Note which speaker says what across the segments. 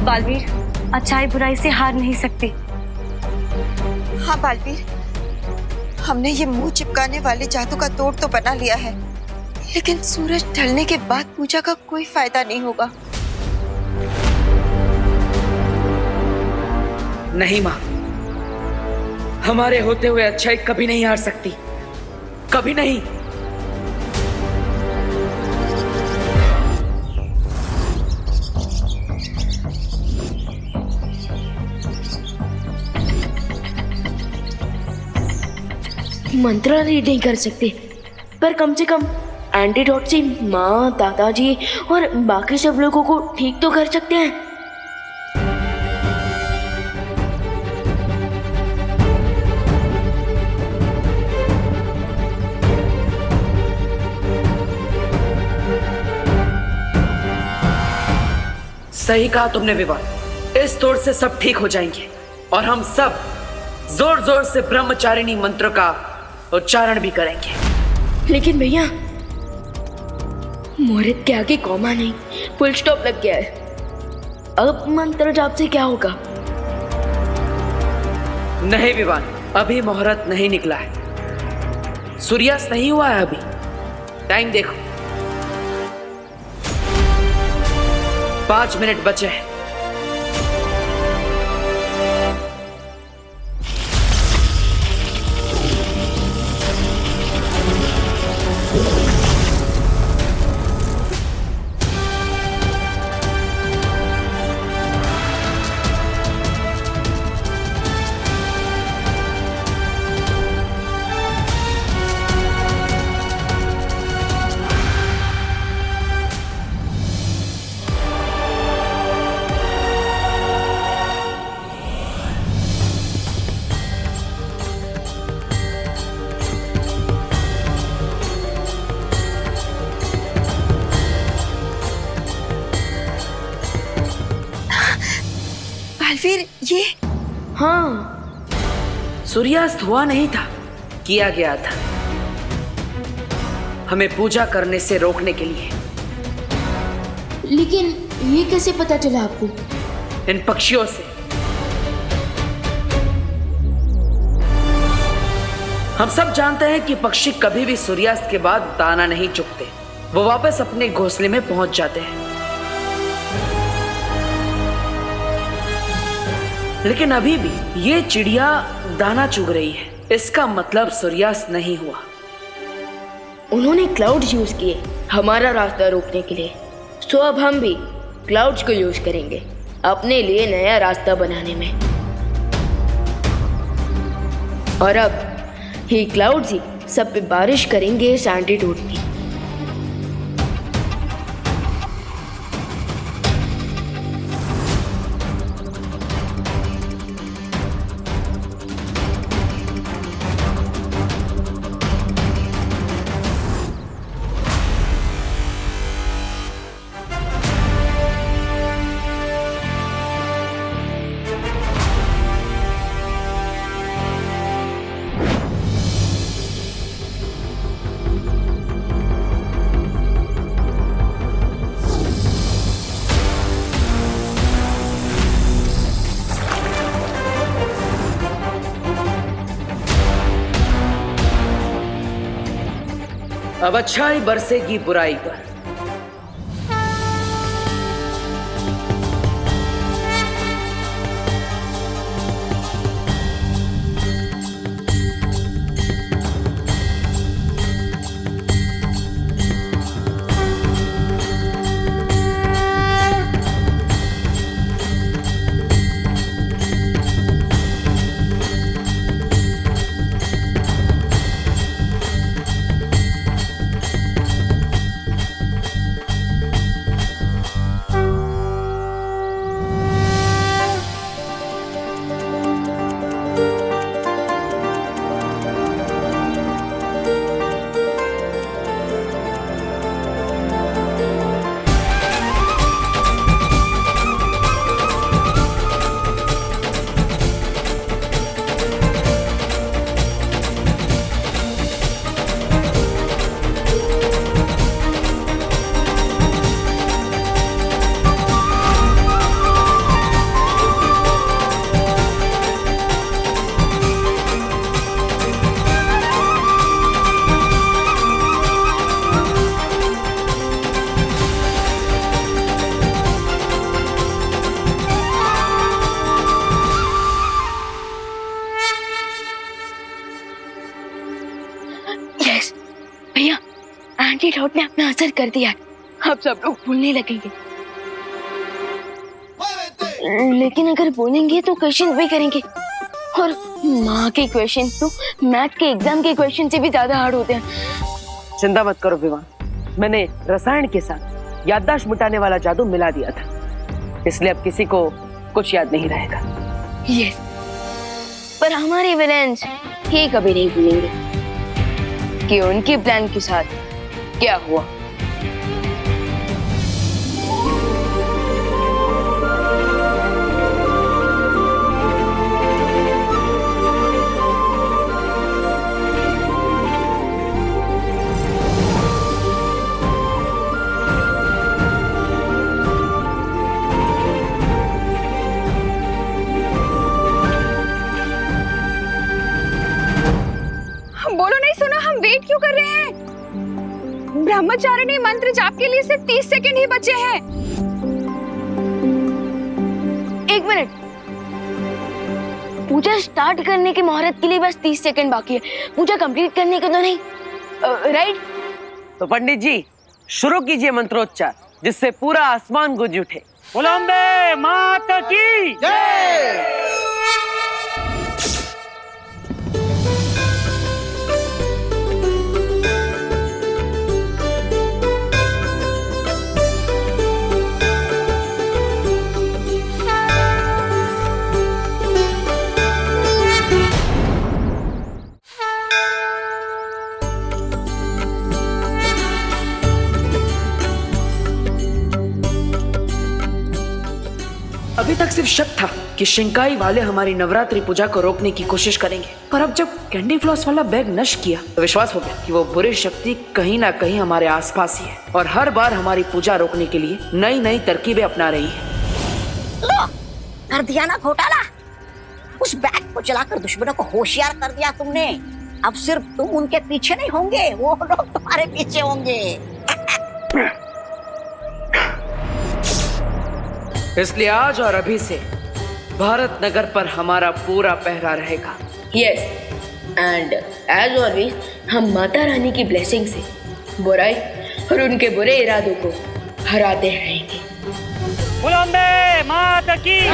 Speaker 1: बालवीर, अच्छाई बुराई से हार नहीं सकती।
Speaker 2: हाँ बालवीर, हमने ये मुंह चिपकाने वाले जादू का तोड़ तो बना लिया है, लेकिन सूरज ढलने के बाद पूजा का कोई फायदा नहीं होगा।
Speaker 3: नहीं माँ, हमारे होते हुए अच्छाई कभी नहीं हार सकती, कभी नहीं।
Speaker 4: मंत्र रीड नहीं कर सकते, पर कम से कम एंटीडोट से माँ, दादाजी और बाकी सब लोगों को ठीक तो कर सकते हैं।
Speaker 3: सही कहा तुमने विवाह, इस तोड़ से सब ठीक हो जाएंगे और हम सब जोर जोर से ब्रह्मचारिणी मंत्र का उच्चारण भी करेंगे।
Speaker 4: लेकिन भैया, मुहूर्त के आगे कॉमा नहीं, फुल स्टॉप लग गया है। अब मंत्र जाप से क्या होगा?
Speaker 3: नहीं विवान, अभी मुहूर्त नहीं निकला है, सूर्यास्त नहीं हुआ है अभी। टाइम देखो, 5 मिनट बचे हैं।
Speaker 2: बालवीर, ये
Speaker 4: हाँ,
Speaker 3: सूर्यास्त हुआ नहीं था, किया गया था, हमें पूजा करने से रोकने के लिए।
Speaker 4: लेकिन ये कैसे पता चला आपको?
Speaker 3: इन पक्षियों से। हम सब जानते हैं कि पक्षी कभी भी सूर्यास्त के बाद दाना नहीं चुगते, वो वापस अपने घोंसले में पहुंच जाते हैं। लेकिन अभी भी ये चिड़िया दाना चुग रही है, इसका मतलब सूर्यास्त नहीं हुआ।
Speaker 4: उन्होंने क्लाउड्स यूज किए हमारा रास्ता रोकने के लिए, तो अब हम भी क्लाउड्स को यूज करेंगे अपने लिए नया रास्ता बनाने में। और अब ये क्लाउड्स ही सब पे बारिश करेंगे इस एंटीडोट की।
Speaker 3: अब अच्छाई बरसेगी बुराई पर।
Speaker 4: एंटीडोट ने अपना असर कर दिया है। अब सब लोग भूलने लगेंगे, लेकिन अगर बोलेंगे तो क्वेश्चन भी करेंगे, और माँ के क्वेश्चन तो मैथ के एग्जाम के क्वेश्चन से भी ज्यादा हार्ड होते हैं।
Speaker 3: चिंता मत करो विवान, मैंने रसायन के साथ याददाश्त मिटाने वाला जादू मिला दिया था, इसलिए अब किसी को कुछ याद नहीं रहेगा।
Speaker 4: यस, पर हमारे विलेंस ये कभी नहीं भूलेंगे कि उनके प्लान के साथ क्या हुआ।
Speaker 5: बोलो नहीं सुना, हम वेट क्यों कर रहे हैं? ब्रह्मचारिणी मंत्र जाप के लिए सिर्फ 30 सेकंड ही बचे हैं।
Speaker 4: एक मिनट, पूजा स्टार्ट करने की मुहूर्त के लिए बस 30 सेकंड बाकी है, पूजा कंप्लीट करने का तो नहीं, राइट?
Speaker 3: तो पंडित जी शुरू कीजिए मंत्रोच्चार, जिससे पूरा आसमान गूंज उठे। बोलो अम्बे माता की जय। अभी तक सिर्फ शक था कि शिंकाई वाले हमारी नवरात्रि पूजा को रोकने की कोशिश करेंगे, पर अब जब कैंडी फ्लॉस वाला बैग नष्ट किया तो विश्वास हो गया कि वो बुरी शक्ति कहीं ना कहीं हमारे आसपास ही है और हर बार हमारी पूजा रोकने के लिए नई नई तरकीबें अपना रही है।
Speaker 6: लो, कर दिया ना घोटाला। उस बैग को चलाकर दुश्मनों को होशियार कर दिया तुमने। अब सिर्फ तुम उनके पीछे नहीं होंगे, वो लोग तुम्हारे पीछे होंगे।
Speaker 3: इसलिए आज और अभी से भारत नगर पर हमारा पूरा पहरा रहेगा।
Speaker 4: यस, एंड एज ऑलवेज हम माता रानी की ब्लेसिंग से बुराई और उनके बुरे इरादों को हराते रहेंगे।
Speaker 7: बोलो अम्बे माता की जय।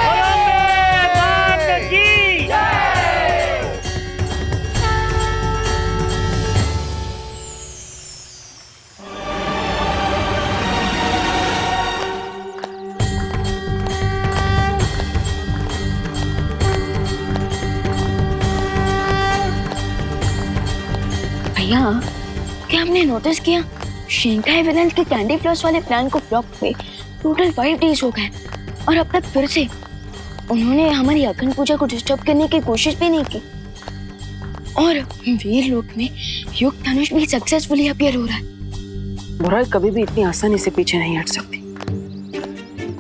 Speaker 7: बोलो अम्बे माता की जय।
Speaker 4: भैया, क्या हमने नोटिस किया शिंकाई विलेंस के कैंडी फ्लॉस वाले प्लान को फ्लॉप हुए टोटल 5 डेज हो गए और अब तक फिर से उन्होंने हमारी अखंड पूजा को डिस्टर्ब करने की कोशिश भी नहीं की। और वीर लोक में युग धनुष भी सक्सेसफुली अपीयर हो रहा है।
Speaker 3: बुराई कभी भी इतनी आसानी से पीछे नहीं हट सकती।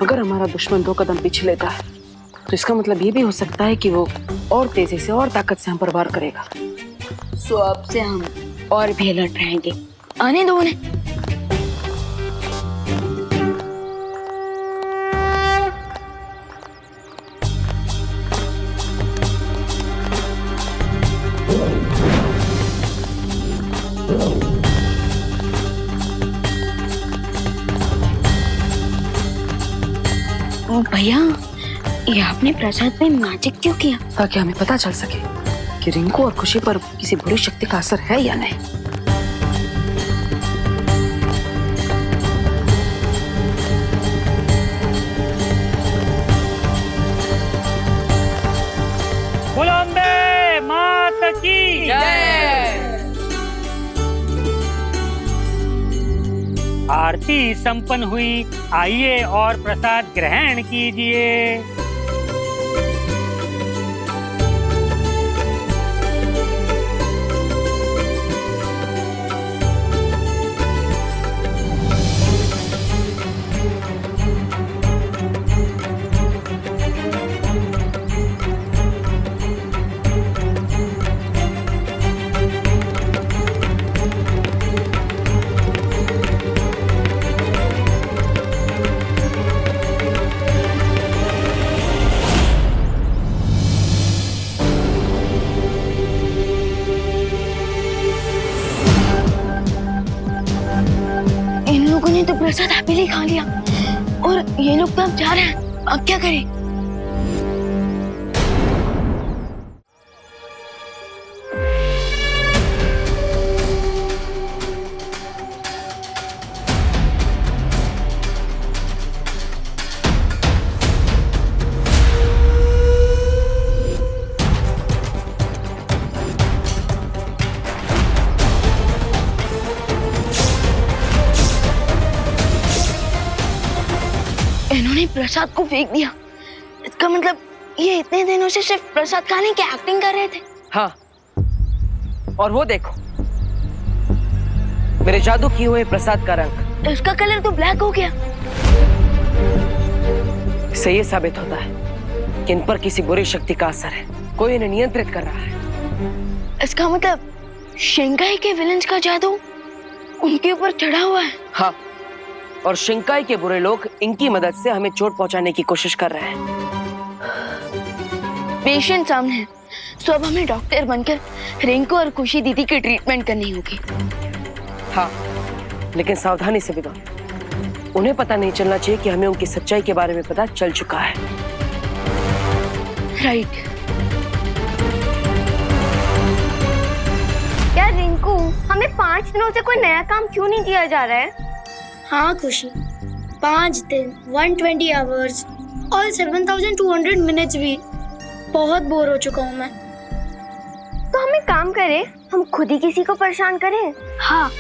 Speaker 3: अगर हमारा दुश्मन 2 कदम पीछे लेता है तो इसका मतलब ये भी हो सकता है कि वो और तेजी से और ताकत से हम पर वार करेगा।
Speaker 4: सो अब से हम और भी अलर्ट रहेंगे। आने दो उन्हें। भैया, ये आपने प्रसाद में मैजिक क्यों किया?
Speaker 3: ताकि हमें पता चल सके कि रिंकू और खुशी पर किसी बुरी शक्ति का असर है या नहीं।
Speaker 7: बोलो अम्बे माता की जय। आरती संपन्न हुई, आइए और प्रसाद ग्रहण कीजिए।
Speaker 4: हैप्पीली खा लिया और ये लोग तो अब जा रहे हैं। अब क्या करें? इन्होंने प्रसाद को फेंक दिया। इसका मतलब ये इतने दिनों से सिर्फ प्रसाद खाने की एक्टिंग कर रहे थे।
Speaker 3: हाँ, और वो देखो मेरे जादू किए हुए प्रसाद का रंग।
Speaker 4: इसका कलर तो ब्लैक हो गया।
Speaker 3: इससे ये साबित होता है कि इन पर किसी बुरी शक्ति का असर है, कोई इन्हें नियंत्रित कर रहा है।
Speaker 4: इसका मतलब शिंकाई के विलेंस का जादू उनके ऊपर चढ़ा हुआ है।
Speaker 3: हाँ, और शिंकाई के बुरे लोग इनकी मदद से हमें चोट पहुंचाने की कोशिश कर रहे हैं।
Speaker 4: पेशेंट सामने है, सो अब हमें डॉक्टर बनकर रिंकू और खुशी दीदी की ट्रीटमेंट करनी होगी।
Speaker 3: हाँ, लेकिन सावधानी से विवाह। उन्हें पता नहीं चलना चाहिए कि हमें उनकी सच्चाई के बारे में पता चल चुका है।
Speaker 4: राइट। क्या रिंकू, हमें 5 दिनों से कोई नया काम क्यों नहीं दिया जा रहा है?
Speaker 8: हाँ खुशी, 5 दिन 120 आवर्स और 7200 मिनट्स भी। बहुत बोर हो चुका हूँ मैं।
Speaker 4: तो हम एक काम करें, हम खुद ही किसी को परेशान करें।
Speaker 8: हाँ,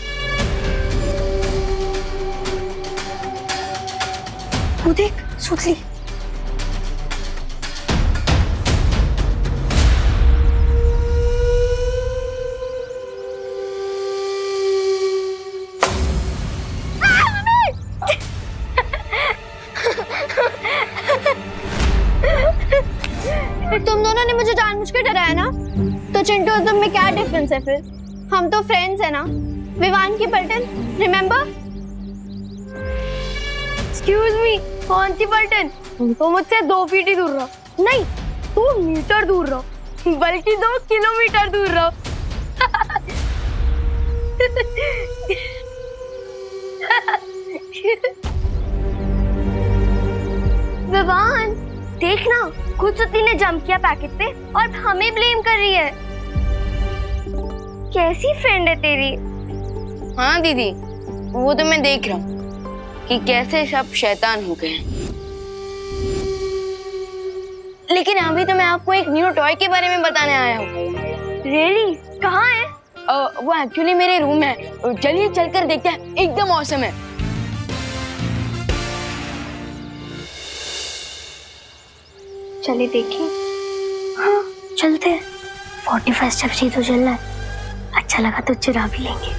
Speaker 2: वो देख सुतली।
Speaker 8: तुम दोनों ने मुझे जानबूझ के डराया ना, तो चिंटू तुम में क्या डिफरेंस है फिर? हम तो फ्रेंड्स हैं ना। विवान की पलटन, रिमेम्बर?
Speaker 4: एक्सक्यूज मी, कौन सी पलटन? तो मुझसे 2 फीट ही दूर रहो। नहीं, 2 मीटर दूर रहो, बल्कि 2 किलोमीटर दूर रहो। विवान, देखना, खुद सुती ने जंप किया पैकेट पे और हमें ब्लेम कर रही है। कैसी फ्रेंड है तेरी? हाँ दीदी, वो तो मैं देख रहा हूँ कि कैसे सब शैतान हो गए हैं। लेकिन अभी तो मैं आपको एक न्यू टॉय के बारे में बताने आया हूँ। रियली? कहाँ है? वो एक्चुअली मेरे रूम में है। चलिए चलकर देखते हैं, एकदम ऑसम है।
Speaker 8: चलिए देखिए। हाँ चलते हैं। 45 स्टेप्स ही तो चलना है। अच्छा लगा तो चुरा भी लेंगे।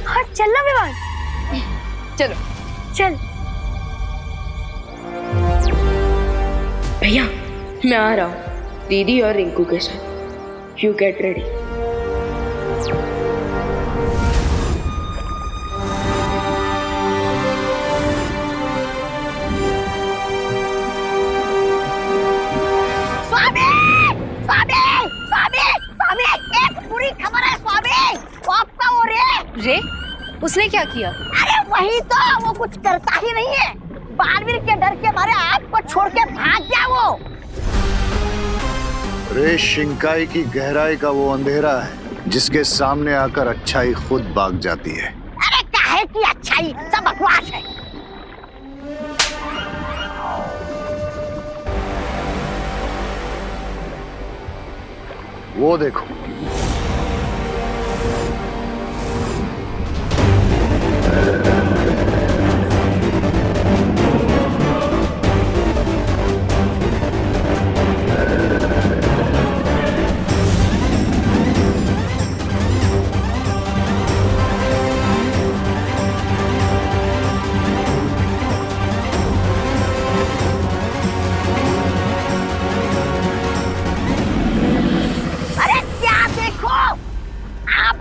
Speaker 4: हाँ चलना विवान। चलो चल।
Speaker 3: भैया मैं आ रहा हूँ दीदी और रिंकू के साथ। You get ready.
Speaker 5: रे, उसने क्या किया?
Speaker 6: अरे वही तो, वो कुछ करता ही नहीं है। बालवीर के डर के मारे आपको छोड़ के भाग गया वो।
Speaker 9: रे शिंकाई की गहराई का वो अंधेरा है जिसके सामने आकर अच्छाई खुद भाग जाती है।
Speaker 6: अरे काहे की अच्छाई, सब बकवास है।
Speaker 9: वो देखो,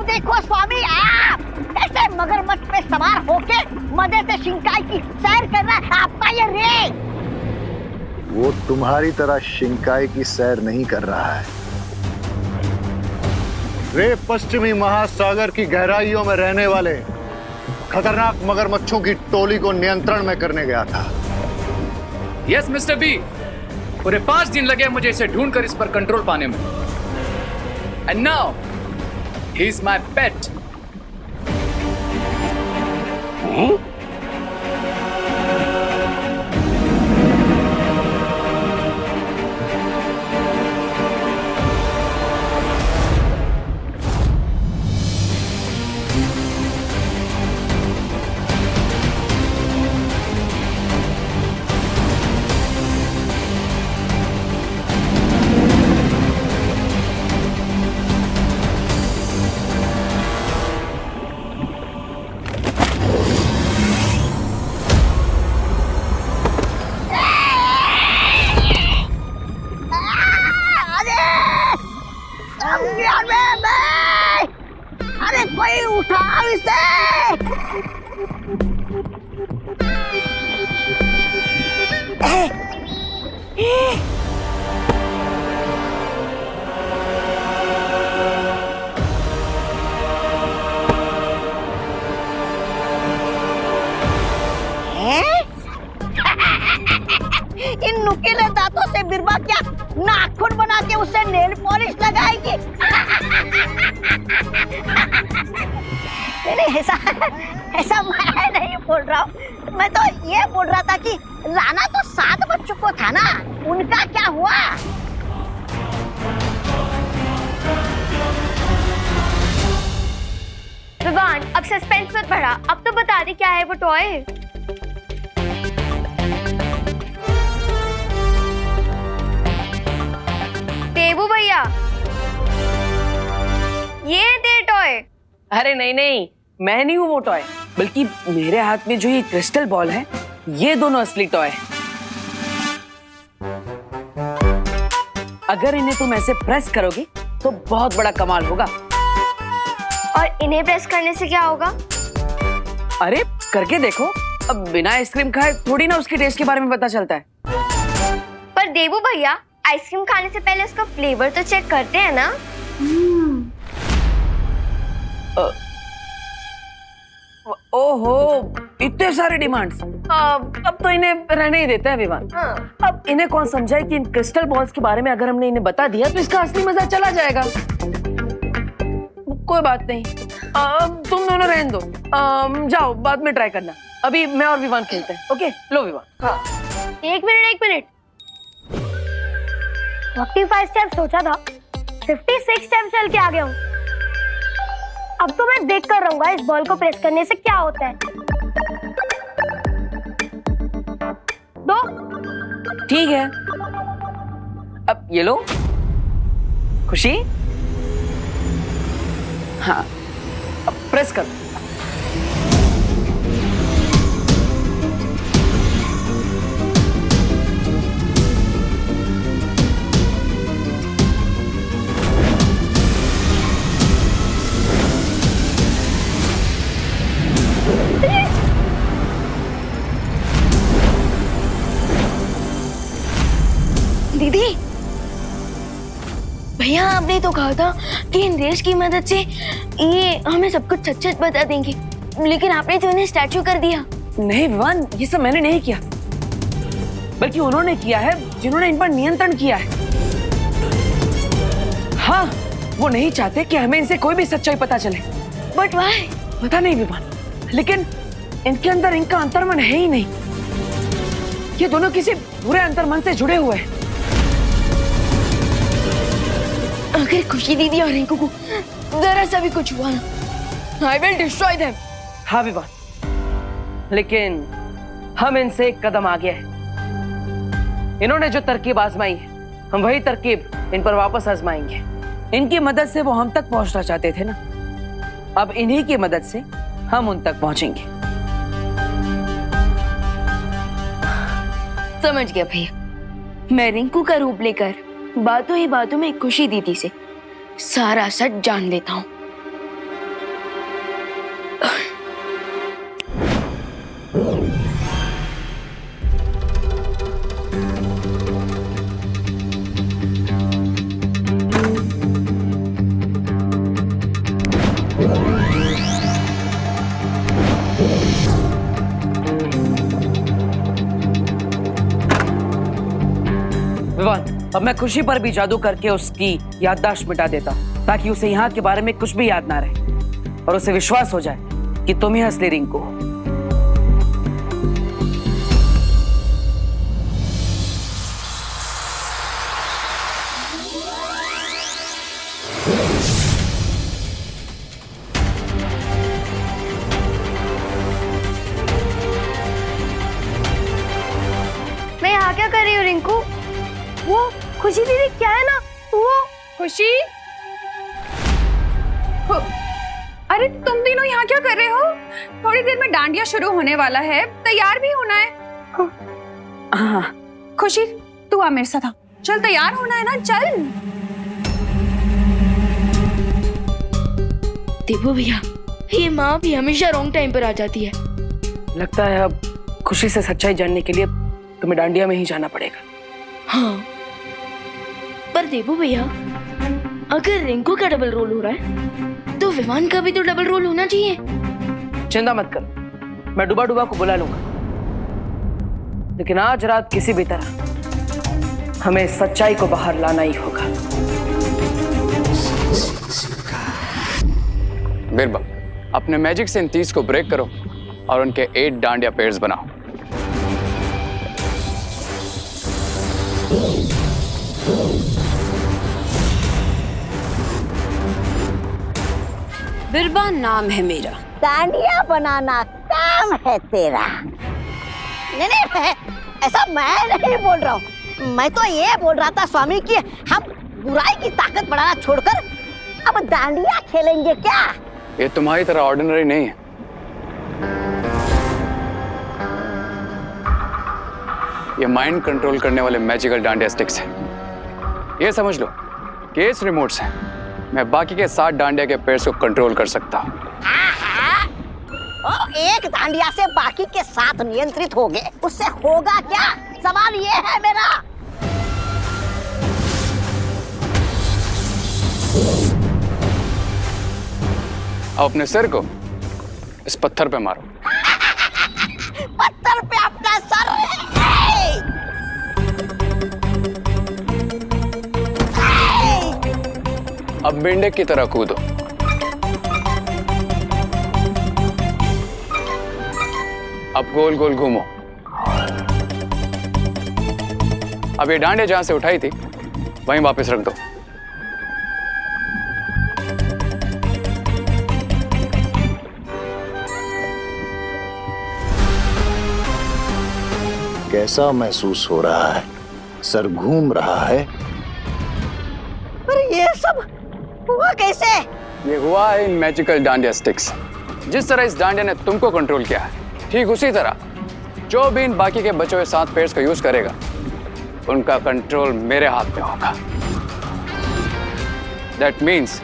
Speaker 6: देखो स्वामी, आप ऐसे मगरमच्छ पे सवार होके मजे से शिंकाई की सैर कर रहा है आपका ये रे।
Speaker 9: वो तुम्हारी तरह शिंकाई की सैर नहीं कर रहा है। रे पश्चिमी महासागर की गहराइयों में रहने वाले खतरनाक मगरमच्छों की टोली को नियंत्रण में करने गया था।
Speaker 10: यस मिस्टर बी, पूरे 5 दिन लगे मुझे इसे ढूंढकर इस पर कंट्रोल पाने में। And now he is my पेट।
Speaker 6: अरे कोई उठाओ इसे। इन नुकीले दांतों से बिरबा क्या नाखून बना के उसे नेल पॉलिश लगाएगी? नहीं, ऐसा मैं नहीं बोल रहा हूँ। मैं तो ये बोल रहा था कि राणा तो 7 बच्चों को था ना, उनका क्या हुआ?
Speaker 8: विवान, अब सस्पेंस मत बढ़ा, अब तो बता दे क्या है वो टॉय। देवू भैया, ये दे टॉय।
Speaker 3: अरे नहीं नहीं, मैं नहीं हूँ वो टॉय, बल्कि मेरे हाथ में जो ये क्रिस्टल बॉल है, ये दोनों असली टॉय है। अगर इन्हें तुम ऐसे प्रेस करोगे तो बहुत बड़ा कमाल होगा।
Speaker 8: और इन्हें प्रेस करने से क्या होगा?
Speaker 3: अरे करके देखो, अब बिना आइसक्रीम खाए थोड़ी ना उसके टेस्ट के बारे में पता चलता है।
Speaker 8: पर देवू भैया, आइसक्रीम खाने से पहले उसका फ्लेवर तो चेक करते हैं ना।
Speaker 3: ओहो, इतने सारे डिमांड्स। अब तो इन्हें रहने ही देते हैं विवान। अब इन्हें कौन समझाए कि इन क्रिस्टल बॉल्स के बारे में अगर हमने इन्हें बता दिया तो इसका असली मजा चला जाएगा। कोई बात नहीं, तुम दोनों रहने दो, जाओ बाद में ट्राई करना। अभी मैं और विवान खेलते हैं। ओके, लो विवान।
Speaker 8: हाँ। एक मिनट। 45 स्टेप सोचा था, 56 स्टेप चल के आ गया हूँ। अब तो मैं देख कर रहूंगा इस बॉल को प्रेस करने से क्या होता है। दो।
Speaker 3: ठीक है, अब ये लो। खुशी, हाँ, अब प्रेस कर।
Speaker 4: दीदी, भैया आपने तो कहा था कि इन रेस की मदद से ये हमें सब कुछ सच बता देंगे, लेकिन आपने तो इन्हें स्टैचू कर दिया।
Speaker 3: नहीं विवान, ये सब मैंने नहीं किया, बल्कि उन्होंने किया है जिन्होंने इन पर नियंत्रण किया है। हाँ, वो नहीं चाहते कि हमें इनसे कोई भी सच्चाई पता चले।
Speaker 4: But why?
Speaker 3: पता नहीं विवान, लेकिन इनके अंदर इनका अंतर्मन है ही नहीं। ये दोनों किसी बुरे अंतर्मन से जुड़े हुए हैं।
Speaker 4: अगर खुशी दीदी और रिंकू को जरा सा भी कुछ हुआ ना, I will destroy them।
Speaker 3: हाँ विवान, लेकिन हम इनसे एक कदम आगे हैं। इन्होंने जो तरकीब आजमाई है, हम वही तरकीब इन पर वापस आजमाएंगे। इनकी मदद से वो हम तक पहुंचना चाहते थे ना, अब इन्हीं की मदद से हम उन तक पहुंचेंगे।
Speaker 4: समझ गया भैया, मैं रिंकू का रूप लेकर बातों ही बातों में खुशी दीदी से सारा सच जान लेता हूँ।
Speaker 3: विवान, अब मैं खुशी पर भी जादू करके उसकी याददाश्त मिटा देता हूँ, ताकि उसे यहाँ के बारे में कुछ भी याद ना रहे और उसे विश्वास हो जाए कि तुम ही असली रिंकू हो।
Speaker 8: मैं यहाँ क्या कर रही हूँ रिंकू? वो खुशी दीदी क्या है ना, वो
Speaker 5: खुशी, अरे तुम तीनों यहाँ क्या कर रहे हो? थोड़ी देर में डांडिया शुरू होने वाला है, तैयार भी होना है।
Speaker 3: हाँ।
Speaker 5: खुशी तू आ मेरे साथ आ, चल तैयार होना है ना, चल।
Speaker 4: देवो भैया, ये माँ भी हमेशा रॉन्ग टाइम पर आ जाती है।
Speaker 3: लगता है अब खुशी से सच्चाई जानने के लिए तुम्हें डांडिया में ही जाना पड़ेगा।
Speaker 4: हाँ, पर देवो भैया, अगर रिंकू का डबल रोल हो रहा है तो विवान का भी तो डबल रोल होना चाहिए।
Speaker 3: चिंता मत कर, मैं डुबा डुबा को बुला लूंगा, लेकिन आज रात किसी भी तरह हमें सच्चाई को बाहर लाना ही होगा।
Speaker 10: बिरबा, अपने मैजिक से इन 30 को ब्रेक करो और उनके 8 डांडिया पेयर्स बनाओ।
Speaker 2: बिरबा नाम है मेरा।
Speaker 6: डांडिया बनाना काम है तेरा। नहीं नहीं, ऐसा मैं नहीं बोल रहा हूँ, मैं तो ये बोल रहा था स्वामी कि हम बुराई की ताकत बढ़ाना छोड़कर अब डांडिया खेलेंगे क्या?
Speaker 10: ये तुम्हारी तरह ऑर्डिनरी नहीं है। ये माइंड कंट्रोल करने वाले मैजिकल डांडिया स्टिक्स हैं। ये समझ लो कि इस रिमोट से मैं बाकी के 7 डांडिया के पेयर्स को कंट्रोल कर सकता हूँ।
Speaker 6: एक डांडिया से बाकी के 7 नियंत्रित हो गए, उससे होगा क्या? सवाल ये है मेरा।
Speaker 10: अब अपने सिर को इस पत्थर पे मारो।
Speaker 6: पत्थर पे अपना सर।
Speaker 10: अब मेंढक की तरह कूदो। अब गोल गोल घूमो। अब ये डांडिया जहां से उठाई थी वहीं वापस रख दो।
Speaker 9: कैसा महसूस हो रहा है? सर घूम रहा है?
Speaker 6: पर ये सब हुआ कैसे?
Speaker 10: ये हुआ है इन मैजिकल डांडिया स्टिक्स। जिस तरह इस डांडिया ने तुमको कंट्रोल किया है, ठीक उसी तरह जो भी इन बाकी के बचे हुए 7 पेयर्स का यूज करेगा, उनका कंट्रोल मेरे हाथ में होगा। दैट मीन्स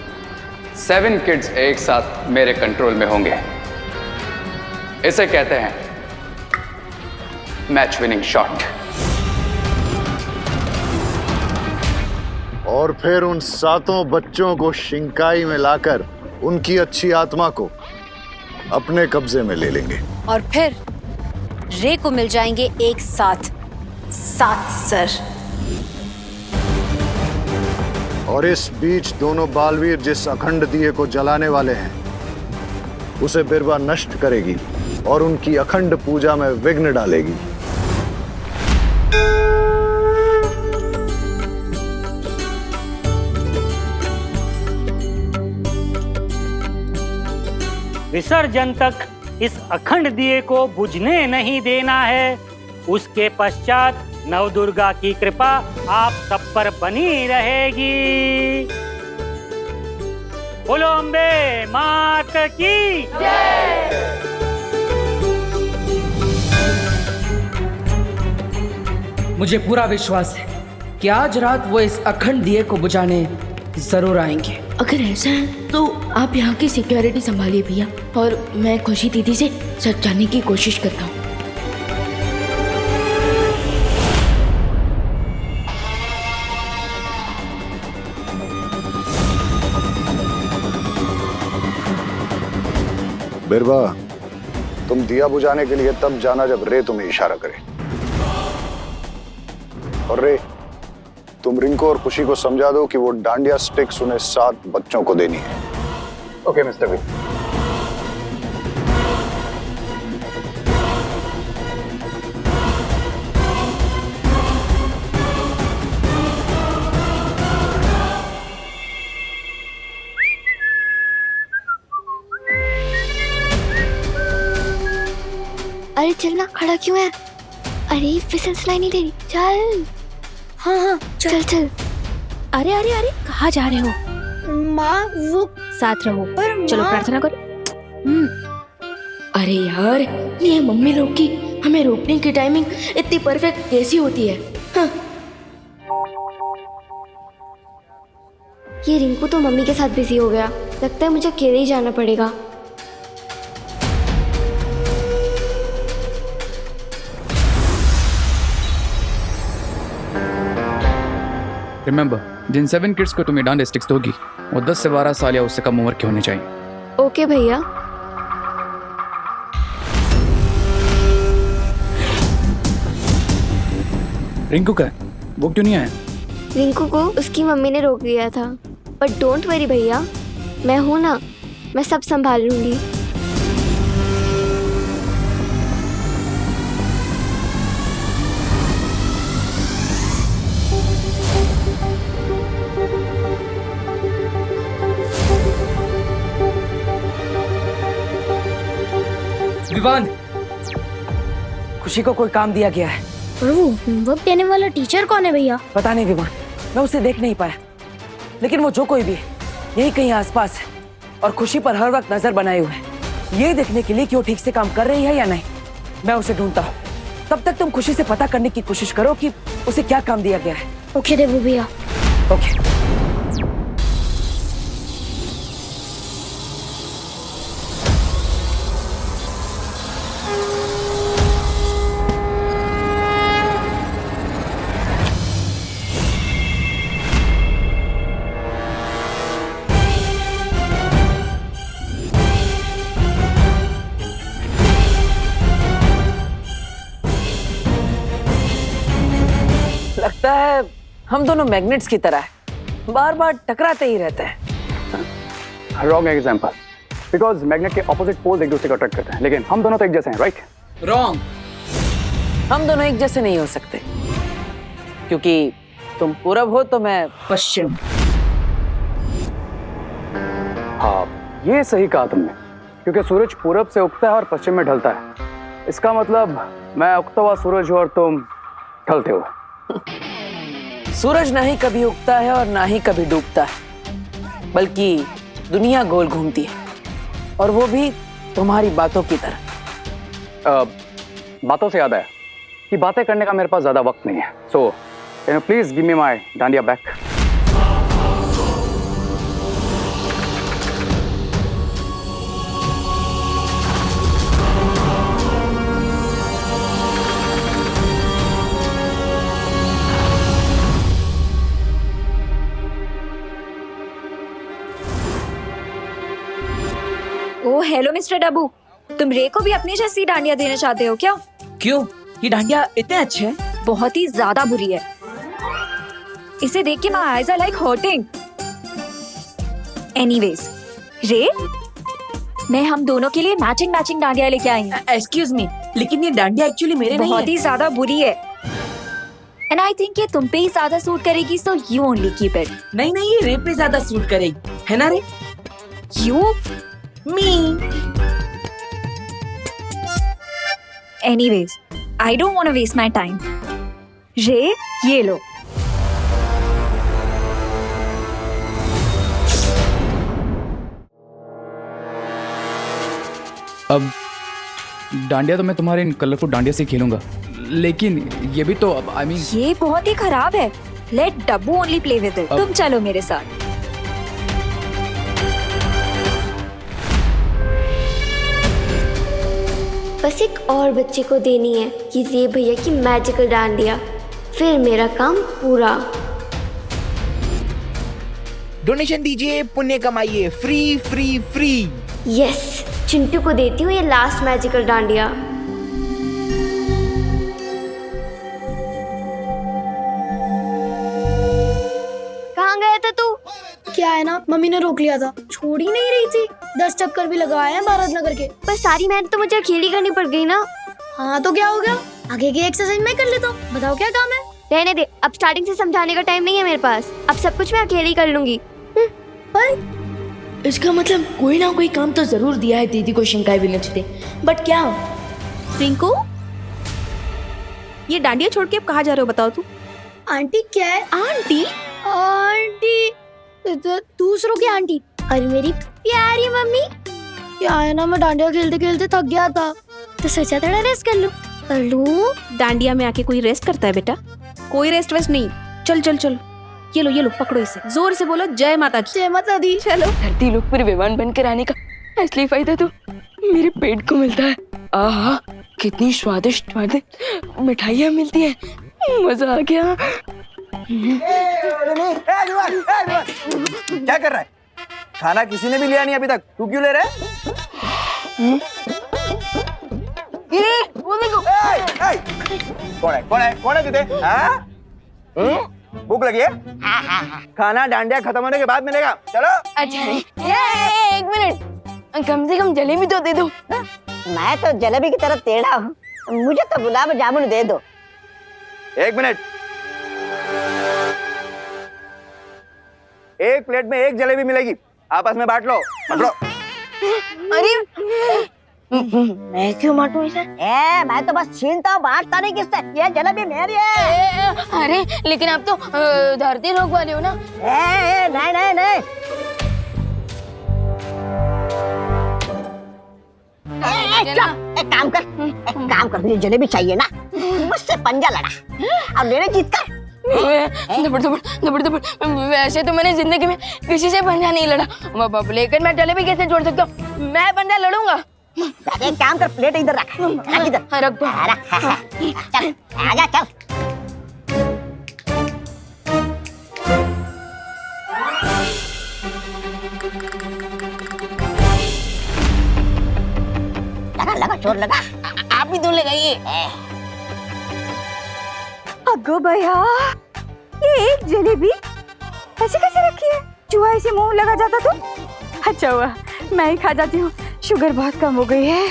Speaker 10: 7 किड्स एक साथ मेरे कंट्रोल में होंगे। इसे कहते हैं मैच विनिंग शॉट।
Speaker 9: और फिर उन 7 बच्चों को शिंकाई में लाकर उनकी अच्छी आत्मा को अपने कब्जे में ले लेंगे।
Speaker 2: और फिर रे को मिल जाएंगे एक साथ 7 सर।
Speaker 9: और इस बीच दोनों बालवीर जिस अखंड दिए को जलाने वाले हैं, उसे बिरबा नष्ट करेगी और उनकी अखंड पूजा में विघ्न डालेगी।
Speaker 7: विसर्जन तक इस अखंड दिए को बुझने नहीं देना है। उसके पश्चात नवदुर्गा की कृपा आप सब पर बनी रहेगी। बोलो अम्बे मात की जय।
Speaker 3: मुझे पूरा विश्वास है कि आज रात वो इस अखंड दिए को बुझाने जरूर आएंगे।
Speaker 4: अगर ऐसा है तो आप यहाँ की सिक्योरिटी संभालिए भैया, और मैं खुशी दीदी से सच जानने की कोशिश करता हूँ।
Speaker 9: बिरबा, तुम दिया बुझाने के लिए तब जाना जब रे तुम्हें इशारा करे। और रे, तुम रिंकू और खुशी को समझा दो कि वो डांडिया स्टिक्स उन्हें 7 बच्चों को देनी है।
Speaker 10: Okay mister V.
Speaker 8: अरे चलना, खड़ा क्यों है? अरे फिसल सुनाई नहीं दे रही, चल। हाँ हाँ चल चल।
Speaker 5: अरे अरे अरे कहाँ जा रहे हो?
Speaker 8: माँ वो
Speaker 5: साथ रहो,
Speaker 8: पर
Speaker 5: चलो
Speaker 8: माँ-
Speaker 5: प्रार्थना करो।
Speaker 4: अरे यार, ये मम्मी लोग की हमें रोकने की टाइमिंग इतनी परफेक्ट कैसी होती है? हाँ।
Speaker 8: ये रिंकू तो मम्मी के साथ बिजी हो गया, लगता है मुझे अकेले ही जाना पड़ेगा।
Speaker 10: रिमेंबर, जिन 7 किड्स को तुम्हें डांडिया स्टिक्स दोगी वो 10 से 12 साल या उससे कम उम्र के होने चाहिए।
Speaker 8: ओके भैया।
Speaker 10: रिंकू का है? वो क्यों नहीं आया?
Speaker 8: रिंकू को उसकी मम्मी ने रोक लिया था, बट डोंट वरी भैया, मैं हूं ना, मैं सब संभाल लूंगी।
Speaker 3: विवान, खुशी को कोई काम दिया गया है।
Speaker 8: और वो होमवर्क देने वाला टीचर कौन है भैया?
Speaker 3: पता नहीं विवान, मैं उसे देख नहीं पाया, लेकिन वो जो कोई भी है यही कहीं आसपास है और खुशी पर हर वक्त नजर बनाए हुए है, ये देखने के लिए कि वो ठीक से काम कर रही है या नहीं। मैं उसे ढूंढता हूँ, तब तक तुम खुशी से पता करने की कोशिश करो कि उसे क्या काम दिया गया है।
Speaker 8: ओके देवू भैया।
Speaker 3: ओके। लगता है हम दोनों मैग्नेट्स की तरह है, बार बार टकराते ही रहते हैं।
Speaker 10: रॉन्ग एग्जाम्पल, बिकॉज मैग्नेट के ऑपोजिट पोल्स एक दूसरे को अट्रैक्ट करते हैं, लेकिन हम दोनों तो एक जैसे हैं, राइट?
Speaker 3: रॉन्ग, हम दोनों एक जैसे नहीं हो सकते, क्योंकि तुम पूरब हो तो मैं पश्चिम।
Speaker 10: हाँ, ये सही कहा तुमने, क्योंकि सूरज पूरब से उगता है और पश्चिम में ढलता है। इसका मतलब मैं उगता हुआ सूरज हूँ और तुम ढलते हो।
Speaker 3: सूरज ना ही कभी उगता है और ना ही कभी डूबता है, बल्कि दुनिया गोल घूमती है, और वो भी तुम्हारी बातों की तरह।
Speaker 10: बातों से याद आया कि बातें करने का मेरे पास ज्यादा वक्त नहीं है, so can you please give me my dandiya back?
Speaker 5: Oh hello mister Dabbu, तुम रे को भी अपनी जैसी डांडिया देना चाहते हो क्या?
Speaker 3: क्यों? ये डांडिया इतने अच्छे हैं?
Speaker 5: बहुत ही ज्यादा बुरी है, इसे देख के my eyes are like hurting. Anyways रे, मैं हम दोनों के लिए मैचिंग डांडिया लेके आई हूँ।
Speaker 3: एक्सक्यूज मी, लेकिन ये डांडिया एक्चुअली मेरे नहीं
Speaker 5: बहुत
Speaker 3: है।
Speaker 5: ही ज्यादा बुरी है, एंड आई थिंक ये तुम पे ही ज्यादा सूट करेगी, so you only keep it.
Speaker 3: नहीं नहीं, ये रे पे ज्यादा सूट करेगी, है ना रे?
Speaker 5: You
Speaker 3: me.
Speaker 5: Anyways, I don't want to waste my time. रे, ये लो।
Speaker 10: अब डांडिया तो मैं तुम्हारे इन कलरफुल डांडिया से खेलूंगा, लेकिन ये भी तो अब
Speaker 5: ये बहुत ही खराब है। Let Dabbu only play with it. तुम चलो मेरे साथ।
Speaker 8: बस एक और बच्चे को देनी है ये भैया की मैजिकल डांडिया, फिर मेरा काम पूरा।
Speaker 11: डोनेशन दीजिए, पुण्य कमाइए, free free free.
Speaker 8: Yes, Chintu को देती हूँ ये लास्ट मैजिकल डांडिया। है ना, मम्मी ने रोक लिया था, छोड़ ही नहीं रही थी। 10 चक्कर भी लगाए हैं भारत नगर के।
Speaker 4: पर सारी मेहनत तो मुझे अकेली करनी पड़ गई ना।
Speaker 8: हाँ तो क्या हो गया, आगे की एक्सरसाइज मैं कर लेता हूँ। बताओ क्या काम है?
Speaker 4: रहने दे, अब स्टार्टिंग से समझाने का टाइम नहीं है मेरे पास। अब सब कुछ मैं अकेली कर लूंगी।
Speaker 8: पर
Speaker 12: इसका मतलब कोई ना कोई काम तो जरूर दिया है दीदी को शिंकाई विलेज ने, बट क्या?
Speaker 5: रिंकू, ये डांडिया छोड़ के अब कहाँ जा रहे हो बताओ तू?
Speaker 8: आंटी क्या है?
Speaker 5: आंटी?
Speaker 8: आंटी दूसरों की आंटी। अरे मेरी प्यारी मम्मी। क्या है ना, मैं डांडिया खेलते खेलते थक गया था तो सोचा थोड़ा रेस्ट कर लूं।
Speaker 5: डांडिया में आके कोई रेस्ट करता है बेटा? कोई रेस्ट वेस्ट नहीं। चल चल चल, ये लो पकड़ो इसे, जोर से बोलो जय माता दी।
Speaker 8: जय माता दी।
Speaker 5: चलो।
Speaker 12: धरती लोक पर विमान बनकर आने का असली फायदा तो मेरे पेट को मिलता है। आहा, कितनी स्वादिष्ट मिठाइयाँ मिलती है, मजा आ गया।
Speaker 13: क्या कर रहा है? खाना किसी ने भी लिया नहीं अभी तक, तू क्यों ले रहा है? कौन है तुझे? भूख लगी है? खाना डांडिया खत्म होने के बाद मिलेगा। चलो।
Speaker 12: अच्छा, एक मिनट, कम से कम जलेबी तो दे दो।
Speaker 6: मैं तो जलेबी की तरह टेढ़ा हूँ, मुझे तो गुलाब जामुन दे दो।
Speaker 13: एक मिनट, एक प्लेट में एक जलेबी मिलेगी, आपस में बांट लो।
Speaker 12: अरे मैं क्यों बांटूं इसे?
Speaker 6: मैं तो बस छीनता हूँ, बांटता नहीं किससे। ये जलेबी मेरी है।
Speaker 12: अरे लेकिन आप तो धरती लोक वाले हो ना।
Speaker 6: नहीं। एक काम कर, तुझे जलेबी चाहिए ना, मुझसे पंजा लड़ा, अब मेरे जीत कर।
Speaker 12: दबड़। वैसे तो मैंने जिंदगी में किसी से पंजा नहीं लड़ा, लेकिन मैं जलेबी कैसे छोड़ सकता हूँ? मैं पंजा लड़ूंगा।
Speaker 6: एक काम कर, प्लेट इधर रख इधर।
Speaker 12: रख दो।
Speaker 6: चल आजा चल। लगा चोर लगा।
Speaker 12: आप भी दो लगाइए।
Speaker 5: अगो भैया, ये एक जलेबी ऐसे कैसे रखी है? चूहा इसे मुंह लगा जाता तो? अच्छा हुआ मैं ही खा जाती हूँ, शुगर बहुत कम हो गई है।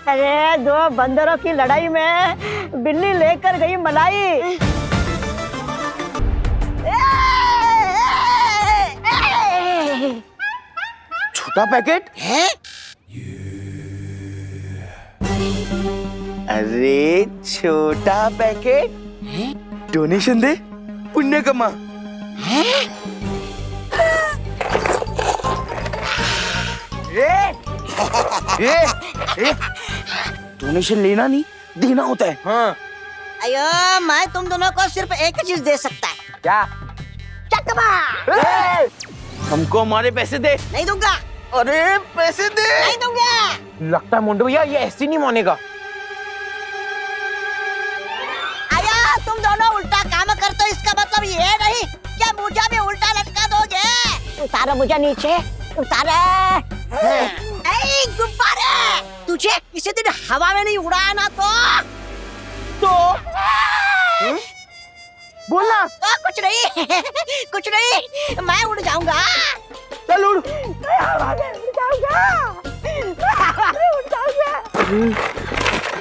Speaker 6: अरे दो बंदरों की लड़ाई में बिल्ली लेकर गई मलाई।
Speaker 11: छोटा पैकेट है? अरे छोटा पैकेट, डोनेशन दे, पुण्य कमा। डोनेशन लेना नहीं, देना होता है। हाँ।
Speaker 6: अयो, मैं तुम दोनों को सिर्फ एक ही चीज दे सकता है।
Speaker 11: क्या?
Speaker 6: चकमा।
Speaker 11: हमको हमारे पैसे दे।
Speaker 6: नहीं दूंगा।
Speaker 11: अरे पैसे दे।
Speaker 6: नहीं दूंगा।
Speaker 11: लगता है मुंडू भैया ये ऐसे नहीं मानेगा।
Speaker 6: आया, तुम दोनों उल्टा काम करते हो, इसका मतलब ये नहीं क्या मुझे भी उल्टा लटका दोगे? उतारो मुझे नीचे, उतारो। गुब्बारे, तुझे किसी दिन हवा में नहीं उड़ाया ना तो
Speaker 11: बोलना।
Speaker 6: कुछ नहीं, मैं उड़ जाऊंगा।
Speaker 11: चल उड़।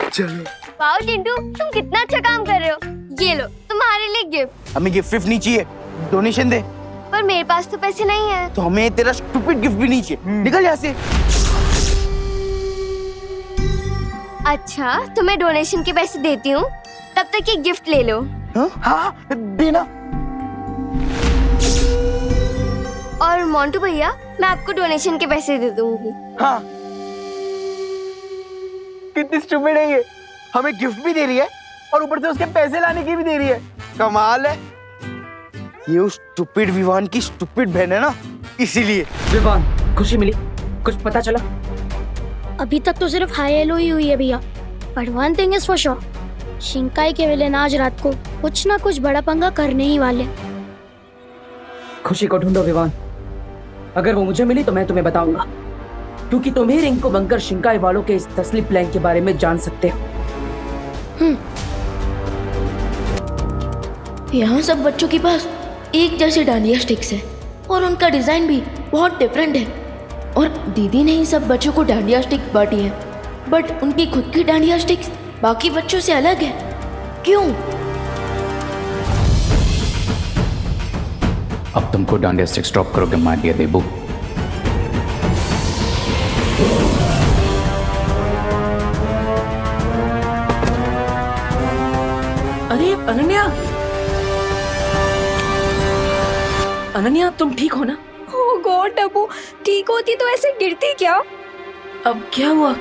Speaker 11: चलो।
Speaker 4: वाओ चिंटू, तुम कितना अच्छा काम कर रहे हो। ये लो तुम्हारे लिए गिफ्ट।
Speaker 11: हमें गिफ्ट विफ्ट नहीं चाहिए, डोनेशन दे।
Speaker 4: पर मेरे पास तो पैसे नहीं है।
Speaker 11: तो हमें तेरा स्टूपिड गिफ्ट भी नहीं चाहिए, निकल यहाँ से।
Speaker 4: अच्छा, तुम्हें डोनेशन के पैसे देती हूँ, तब तक ये गिफ्ट ले लो।
Speaker 11: हाँ देना।
Speaker 4: और मोंटू भैया, मैं आपको डोनेशन के पैसे दे दूंगी।
Speaker 11: हाँ। कितनी स्टूपिड है ये, हमें गिफ्ट भी दे रही है और ऊपर से उसके पैसे लाने की भी दे रही है। कमाल है। ये उस स्टूपिड विवान की स्टूपिड बहन है ना, इसीलिए।
Speaker 3: विवान, खुशी मिली? कुछ पता चला?
Speaker 8: अभी तक तो सिर्फ हाई हेलो ही हुई है भैया, but one thing is for sure, शिंकाई के विलेन आज रात को कुछ ना कुछ बड़ा पंगा करने ही वाले।
Speaker 3: खुशी को ढूंढो विवान, अगर वो मुझे मिली तो मैं तुम्हें बताऊंगा, क्योंकि तुम ही रिंग को बनकर शिंकाई वालों के इस तस्लीम प्लान के बारे में जान सकते हो।
Speaker 4: यहाँ सब बच्चों के पास एक जैसे डांडिया स्टिक्स है और उनका डिजाइन भी बहुत डिफरेंट है। और दीदी ने ही सब बच्चों को डांडिया स्टिक्स बांटी है, बट उनकी खुद की डांडिया स्टिक्स बाकी बच्चों से अलग है। क्यों?
Speaker 10: अब तुमको डांडिया स्टिक्स ड्रॉप करोगे माय डियर बेबू?
Speaker 3: अरे अनन्या, अनन्या तुम ठीक हो ना?
Speaker 5: ओह गॉड टप्पू, ठीक होती तो ऐसे गिरती क्या?
Speaker 3: अब क्या हुआ?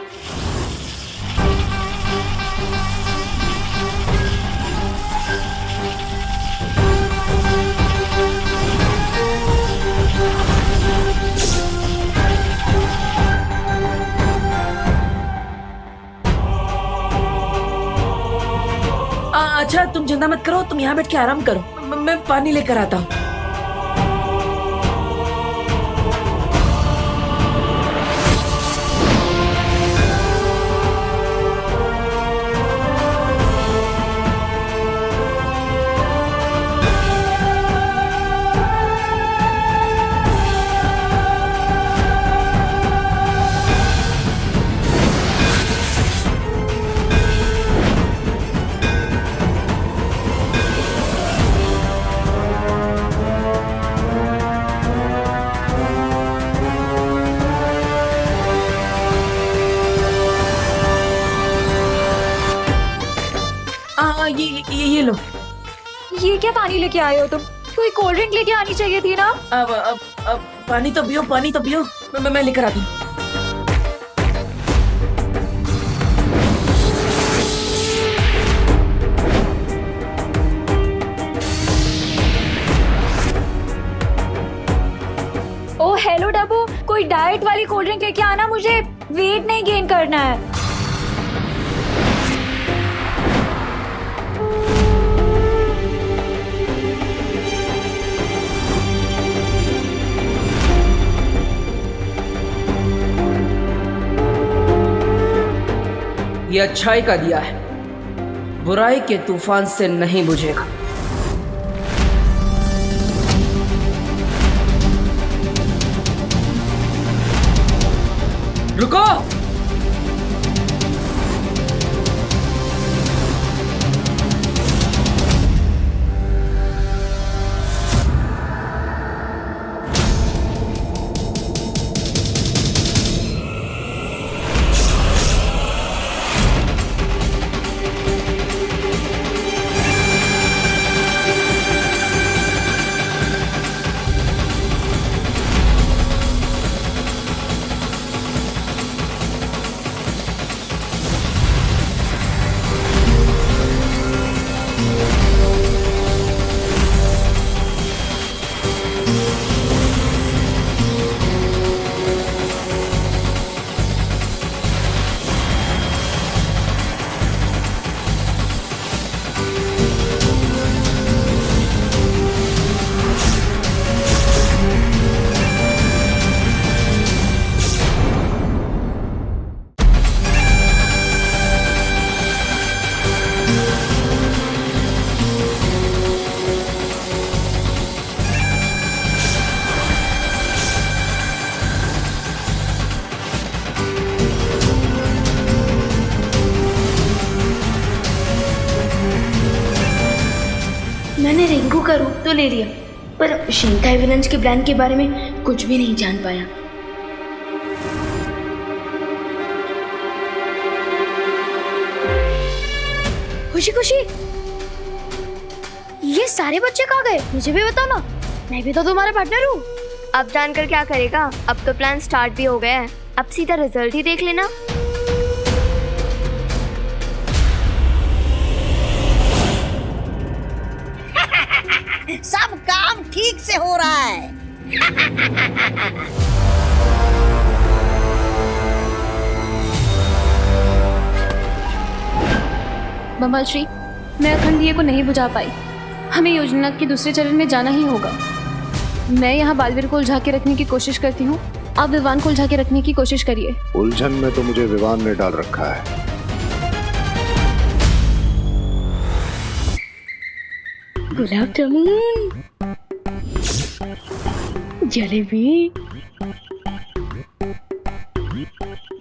Speaker 3: अच्छा तुम चिंता मत करो, तुम यहाँ बैठ के आराम करो, मैं पानी लेकर आता हूँ। ये लो।
Speaker 5: ये क्या पानी लेके आए हो तुम? कोई कोल्ड ड्रिंक लेके आनी चाहिए थी ना।
Speaker 3: अब पानी तो पियो, पानी तो पियो, मैं लेकर आती हूँ।
Speaker 5: ओ हेलो डब्बू, कोई डाइट वाली कोल्ड ड्रिंक लेके आना, मुझे वेट नहीं गेन करना है।
Speaker 3: ये अच्छाई का दिया है, बुराई के तूफान से नहीं बुझेगा। रुको!
Speaker 4: मैंने रिंकू का रूप तो ले लिया, पर शिंकाई विलेंस के प्लान के बारे में कुछ भी नहीं जान पाया।
Speaker 8: खुशी खुशी, ये सारे बच्चे कहाँ गए? मुझे भी बताओ ना, मैं भी तो तुम्हारा पार्टनर हूँ।
Speaker 1: अब जानकर क्या करेगा, अब तो प्लान स्टार्ट भी हो गया है, अब सीधा रिजल्ट ही देख लेना।
Speaker 6: सब काम ठीक से हो रहा है।
Speaker 14: बम्बल श्री, मैं अखंड दिए को नहीं बुझा पाई, हमें योजना के दूसरे चरण में जाना ही होगा। मैं यहाँ बालवीर को उलझा के रखने की कोशिश करती हूँ, आप विवान को उलझा के रखने की कोशिश करिए।
Speaker 9: उलझन में तो मुझे विवान ने डाल रखा है।
Speaker 12: गुलाब जामुन, जलेबी।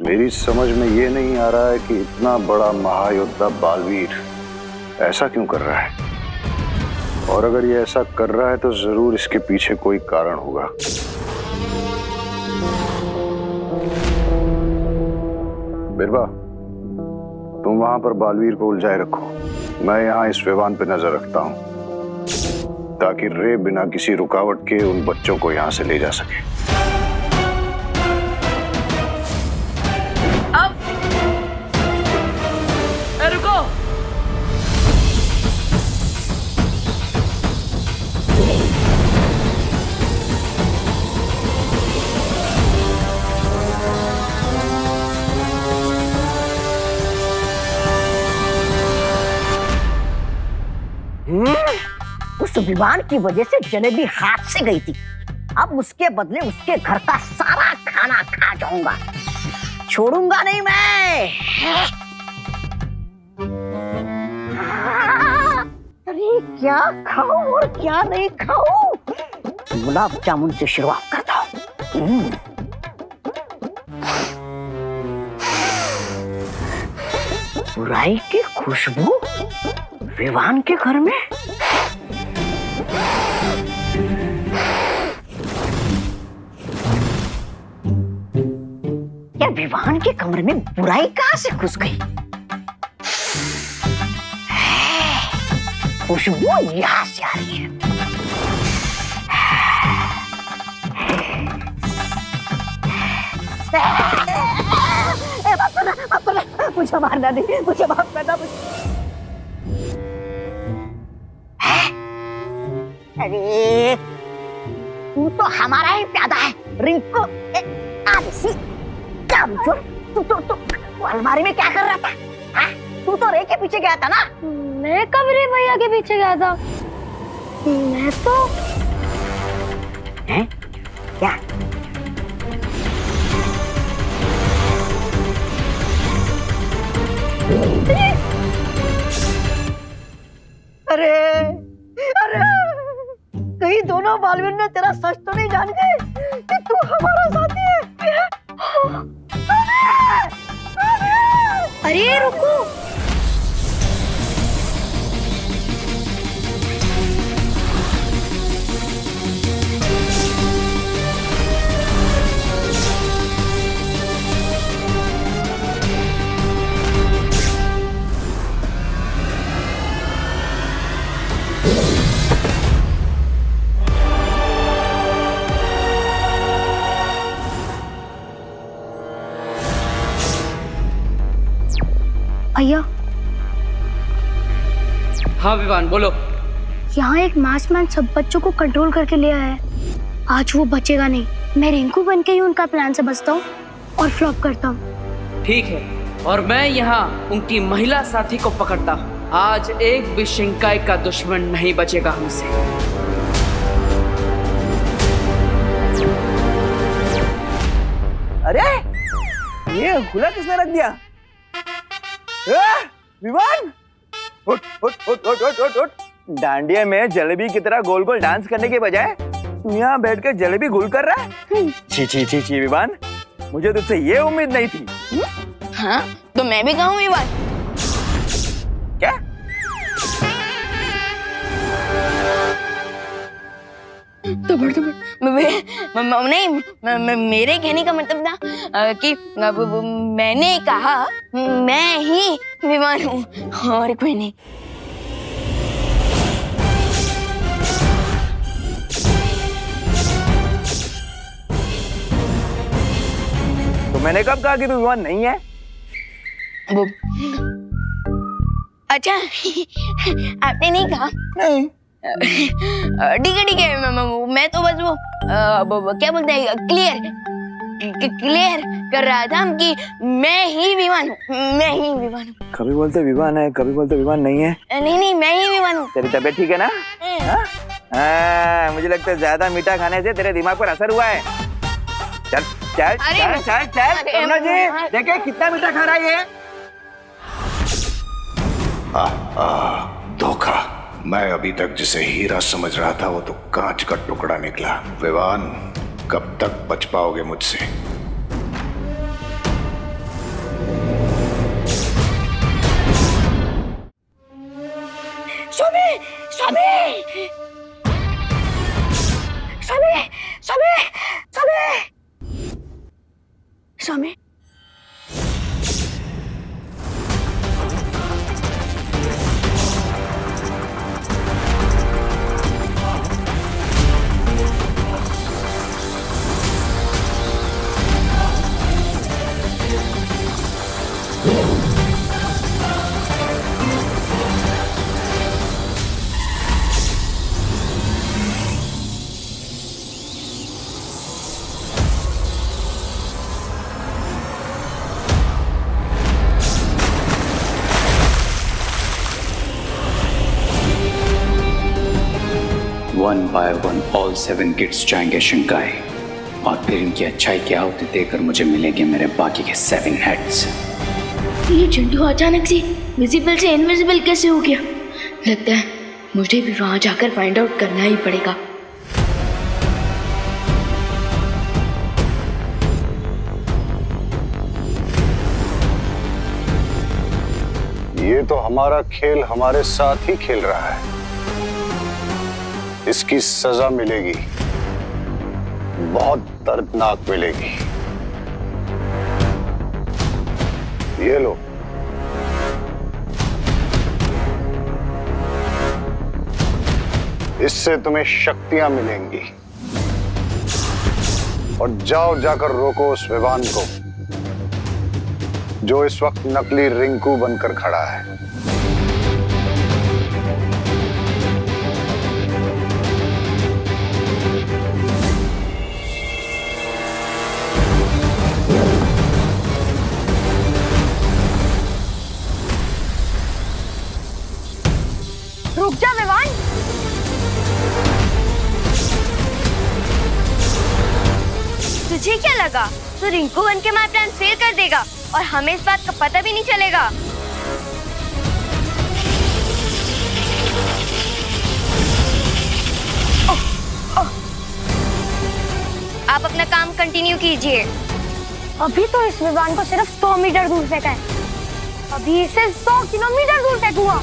Speaker 9: मेरी समझ में ये नहीं आ रहा है कि इतना बड़ा महायोद्धा बालवीर ऐसा क्यों कर रहा है, और अगर ये ऐसा कर रहा है तो जरूर इसके पीछे कोई कारण होगा। बिरबा, तुम वहां पर बालवीर को उलझाए रखो, मैं यहाँ इस विमान पे नजर रखता हूँ ताकि रे बिना किसी रुकावट के उन बच्चों को यहाँ से ले जा सके।
Speaker 3: रुको,
Speaker 6: उस विमान की वजह से जलेबी हाथ से गई थी। अब उसके बदले उसके घर का सारा खाना खा जाऊंगा, छोड़ूंगा नहीं मैं। अरे क्या खाऊं और क्या नहीं खाऊं? गुलाब जामुन से शुरुआत करता हूँ। बुराई की खुशबू विवान के घर में। क्या विवान के कमरे में बुराई कहां से घुस गई? खुशबू यहां से आ रही है। मुझे मारना नहीं, मुझे माफ करना। अरे तू तो हमारा ही प्यादा है रिंकू। तू अलमारी में क्या कर रहा था? हाँ? तू तो रे के पीछे गया था ना?
Speaker 8: मैं कब रे भैया के पीछे गया था? मैं तो
Speaker 6: हैं? क्या? अरे अरे कहीं दोनों बालवीर ने तेरा सच तो नहीं जान गए कि तू हमारा साथी है?
Speaker 8: अरे रुको, भैया
Speaker 3: हाँ विवान बोलो।
Speaker 8: यहाँ एक मास्कमैन सब बच्चों को कंट्रोल करके ले आया है। आज वो बचेगा नहीं। मैं रिंकू बन के ही उनका प्लान से बचता हूँ और फ्लॉप करता हूँ।
Speaker 3: ठीक है, और मैं यहाँ उनकी महिला साथी को पकड़ता हूँ। आज एक भी शिंकाई का दुश्मन नहीं बचेगा हमसे।
Speaker 13: अरे ये खुला किसने रख दिया? विवान, उठ उठ उठ उठ उठ उठ उठ। डांडिया में जलेबी की तरह गोल गोल डांस करने के बजाय तू यहाँ बैठ कर जलेबी गुल कर रहा है? छी छी छी छी विवान, मुझे तुझसे ये उम्मीद नहीं थी।
Speaker 12: हाँ तो मैं भी कहूँ विवान।
Speaker 13: क्या?
Speaker 12: नहीं, मेरे कहने का मतलब था कि मैंने कहा मैं ही विवान हूँ और कोई नहीं।
Speaker 13: तो मैंने कब कहा कि तू विवान नहीं है?
Speaker 12: वो अच्छा आपने नहीं कहा?
Speaker 13: नहीं।
Speaker 12: ठीक है, मैं तो बस वो क्या बोलते हैं क्लियर कर रहा था कि मैं ही विवान हूँ, मैं ही विवान हूँ।
Speaker 13: कभी बोलते विवान है, कभी बोलते विवान नहीं है।
Speaker 12: नहीं मैं ही विवान हूँ।
Speaker 13: तेरी तबीयत ठीक है ना? हाँ, मुझे लगता है ज्यादा मीठा खाने से तेरे दिमाग पर असर हुआ है। चल चल चल चल चल करुणा जी, देखे कितना मीठा खा रहा है ये।
Speaker 9: धोखा, मैं अभी तक जिसे हीरा समझ रहा था वो तो कांच का टुकड़ा निकला। विवान, कब तक बच पाओगे मुझसे?
Speaker 6: Swami Swami Swami Swami Swami Swami
Speaker 10: one by one all 7 kids जाएंगे शिंकाई, और फिर इनकी अच्छाई की आहुति देकर मुझे मिलेंगे मेरे बाकी के 7 हेड्स।
Speaker 4: ये चिंटू अचानक से विजिबल से इनविजिबल कैसे हो गया? लगता है मुझे भी वहां जाकर फाइंड आउट करना ही पड़ेगा।
Speaker 9: ये तो हमारा खेल हमारे साथ ही खेल रहा है। इसकी सजा मिलेगी, बहुत दर्दनाक मिलेगी। ये लो। इससे तुम्हें शक्तियां मिलेंगी। और जाओ जाकर रोको उस विवान को जो इस वक्त नकली रिंकू बनकर खड़ा है।
Speaker 1: रुक जा विवान। तुझे क्या लगा तो रिंकू बन के हमारा प्लान फेल कर देगा और हमें इस बात का पता भी नहीं चलेगा? आप अपना काम कंटिन्यू कीजिए।
Speaker 8: अभी तो इस विमान को सिर्फ 100 मीटर दूर फेंका है, अभी इसे 100 किलोमीटर दूर फेंकूंगा।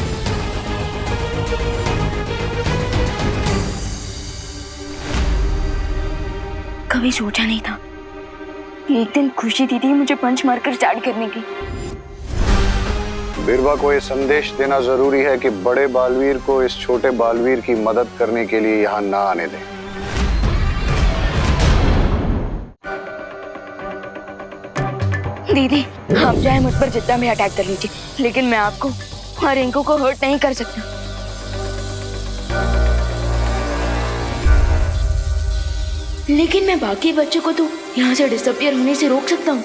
Speaker 4: कभी सोचा नहीं था कि एक दिन खुशी दीदी मुझे पंच मारकर चार्ज करने की।
Speaker 9: बिरवा को यह संदेश देना जरूरी है कि बड़े बालवीर को इस छोटे बालवीर की मदद करने के लिए यहाँ ना आने दें।
Speaker 4: दीदी, आप चाहे मुझ पर जितना भी अटैक कर लीजिए, लेकिन मैं आपको और रिंकू को हर्ट नहीं कर सकता। लेकिन मैं बाकी बच्चों को तो यहाँ से डिसअपियर होने से रोक सकता हूँ।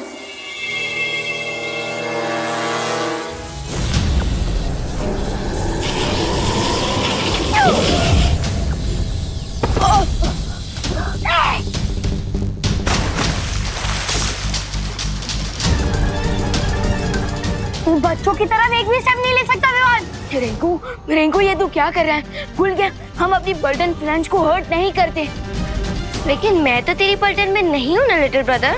Speaker 8: बच्चों की तरफ एक भी स्टेप नहीं ले सकता विवान।
Speaker 4: रिंकू ये तू क्या कर रहा है? भूल गया हम अपनी बर्टन फ्रेंड्स को हर्ट नहीं करते।
Speaker 1: लेकिन मैं तो तेरी पलटन में नहीं हूँ ना लिटिल ब्रदर।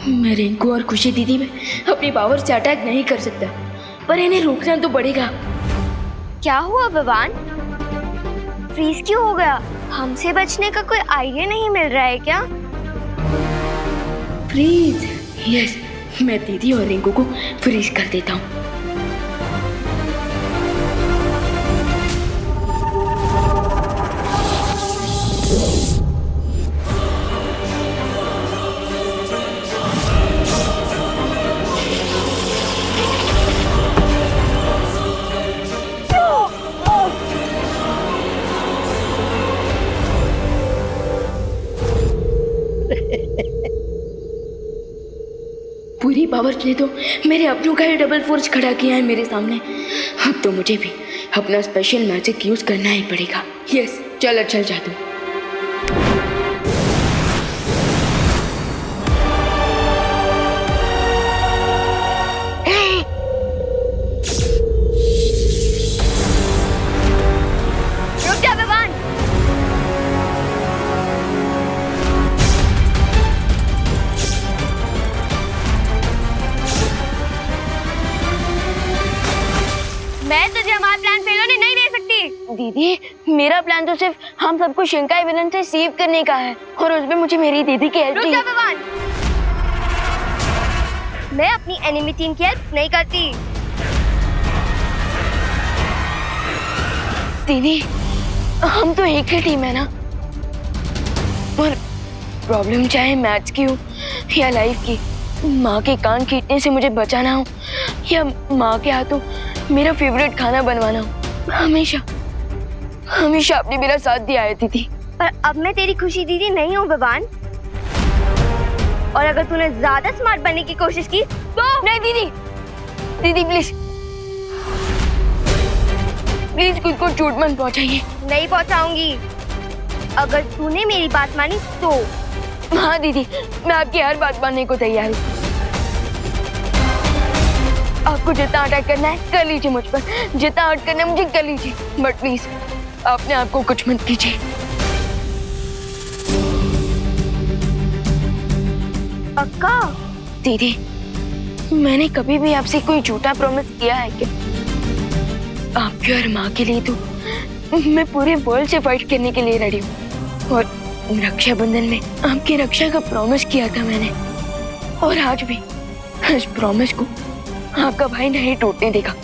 Speaker 4: मैं रिंकू और खुशी दीदी में अपनी पावर से अटैक नहीं कर सकता, पर इन्हें रोकना तो पड़ेगा।
Speaker 1: क्या हुआ विवान? फ्रीज क्यों हो गया? हमसे बचने का कोई आइडिया नहीं मिल रहा है क्या?
Speaker 4: फ्रीज? यस, मैं दीदी और रिंकू को फ्रीज कर देता हूँ। पूरी पावर ने तो मेरे अपनों का ही डबल फोर्स खड़ा किया है मेरे सामने। अब तो मुझे भी अपना स्पेशल मैजिक यूज करना ही पड़ेगा। यस, चल जादू।
Speaker 1: से इन्होंने नहीं दे सकती।
Speaker 4: दीदी मेरा प्लान तो सिर्फ हम सबको शिंकाई विलन से सेव करने का है और उसमें मुझे मेरी दीदी की हेल्प
Speaker 1: रुक
Speaker 4: चाहिए।
Speaker 1: जा विवान, मैं अपनी एनिमी टीम की हेल्प नहीं करती।
Speaker 4: दीदी हम तो एक ही टीम है ना, और प्रॉब्लम चाहे मैथ्स की हो या लाइफ की, माँ के कान खींचने से मुझे बचाना हो या माँ के हाथों मेरा फेवरेट खाना बनवाना हो, हमेशा हमेशा आपने मेरा साथ दिया है दीदी।
Speaker 1: पर अब मैं तेरी खुशी दीदी नहीं हूँ विवान, और अगर तूने ज्यादा स्मार्ट बनने की कोशिश की तो
Speaker 4: नहीं दीदी, दीदी प्लीज प्लीज खुद को चोट मत पहुंचाइए।
Speaker 1: नहीं पहुंचाऊंगी अगर तूने मेरी बात मानी तो।
Speaker 4: हाँ दीदी मैं आपकी हर बात मानने को तैयार हूँ। आपको जितना अटैक करना है कर लीजिए मुझ पर, जितना हर्ट करना है मुझे कर लीजिए, बट प्लीज अपने आप को कुछ मत कीजिए।
Speaker 1: पक्का?
Speaker 4: दीदी मैंने कभी भी आपसे कोई झूठा प्रॉमिस किया है क्या? आपकी और माँ के लिए तो मैं पूरे वर्ल्ड से फाइट करने के लिए रेडी हूँ, और रक्षाबंधन में आपकी रक्षा का प्रॉमिस किया था मैंने, और आज भी इस प्रॉमिस को आपका भाई नहीं टूटने देगा।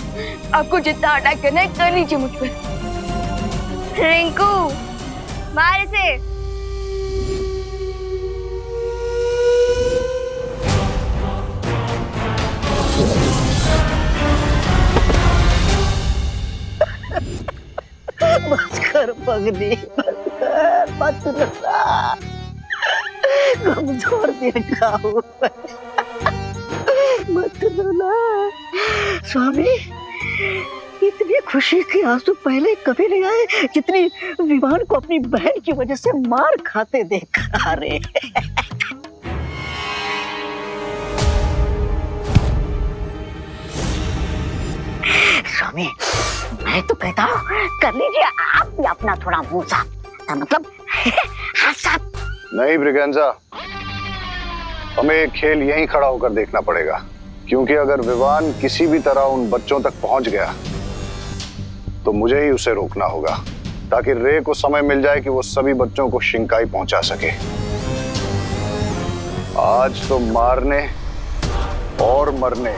Speaker 4: आपको जितना अटैक करना है कर लीजिए मुझ पर।
Speaker 1: रिंकू मार इसे।
Speaker 6: बस कर पगली, मत रुला, कमजोर दिल का हूँ मत रुला। स्वामी इतनी खुशी के आंसू पहले कभी नहीं आए जितनी विवान को अपनी बहन की वजह से मार खाते देखा रे। स्वामी मैं तो कहता हूँ कर लीजिए आप भी अपना थोड़ा मुंह साफ, मतलब हाथ साफ।
Speaker 9: नहीं ब्रिगेंजा, हमें एक खेल यहीं खड़ा होकर देखना पड़ेगा, क्योंकि अगर विवान किसी भी तरह उन बच्चों तक पहुंच गया तो मुझे ही उसे रोकना होगा, ताकि रे को समय मिल जाए कि वो सभी बच्चों को शिंकाई पहुंचा सके। आज तो मारने और मरने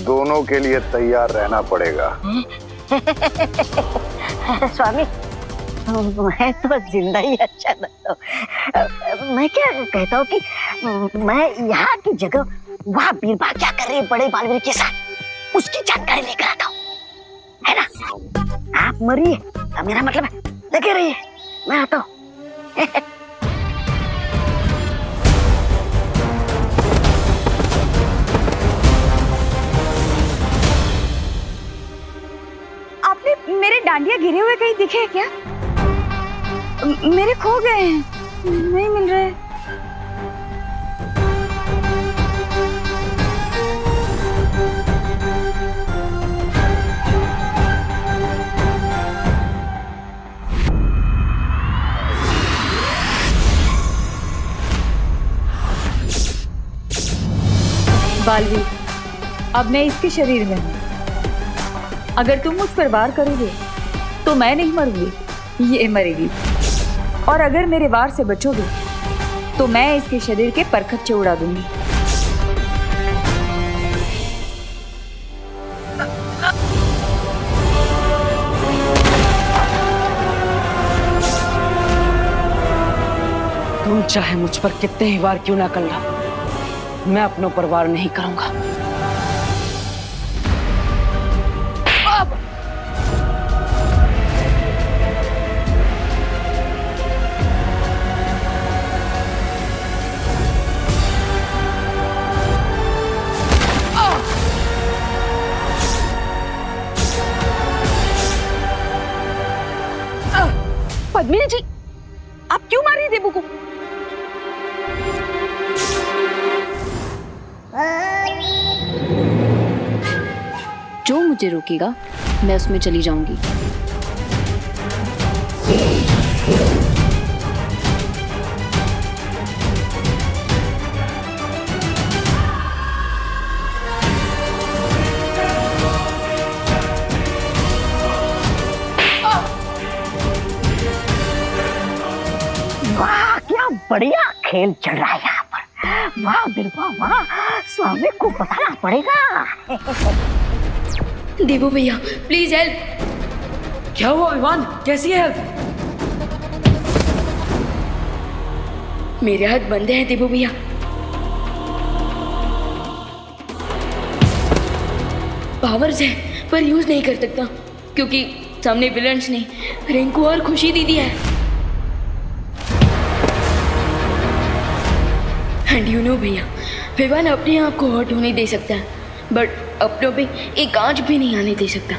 Speaker 9: दोनों के लिए तैयार रहना पड़ेगा।
Speaker 6: स्वामी मैं तो जिंदा ही अच्छा लगता हूँ। मैं क्या कहता हूँ कि मैं यहाँ की जगह वहाँ बीरबल क्या कर रही है बड़े बालवीर के साथ, उसकी जानकारी लेकर आता हूँ, है ना? आप मरिए, मेरा मतलब है लगे रहिए, मैं आता हूँ।
Speaker 5: आपने मेरे डांडिया गिरे हुए कहीं दिखे क्या? मेरे खो गए हैं, नहीं मिल रहे।
Speaker 15: बालवीर, अब मैं इसके शरीर में हूँ। अगर तुम मुझ पर वार करोगे तो मैं नहीं मरूंगी, ये मरेगी, और अगर मेरे वार से बचोगे तो मैं इसके शरीर के परखच्चे उड़ा दूंगी।
Speaker 3: तुम चाहे मुझ पर कितने ही वार क्यों ना कर लो, मैं अपनों पर वार नहीं करूंगा।
Speaker 12: पद्मिनी जी, आप क्यों मार रही देबू को?
Speaker 14: जो मुझे रोकेगा मैं उसमें चली जाऊंगी।
Speaker 6: बढ़िया खेल चल रहा है यहाँ पर। वाह बिरबा वाह, स्वामी को बताना पड़ेगा।
Speaker 12: देवो भैया प्लीज हेल्प।
Speaker 3: क्या हुआ विवान, कैसी है हेल्प?
Speaker 12: मेरे हाथ बंधे हैं देवो भैया। पावर्स है पर यूज नहीं कर सकता क्योंकि सामने विलन्स ने रिंकू और खुशी दीदी है। एंड यू नो भैया, विवान अपने आप को हर्ट होने दे सकता है बट अपनों पे एक आंच भी नहीं आने दे सकता।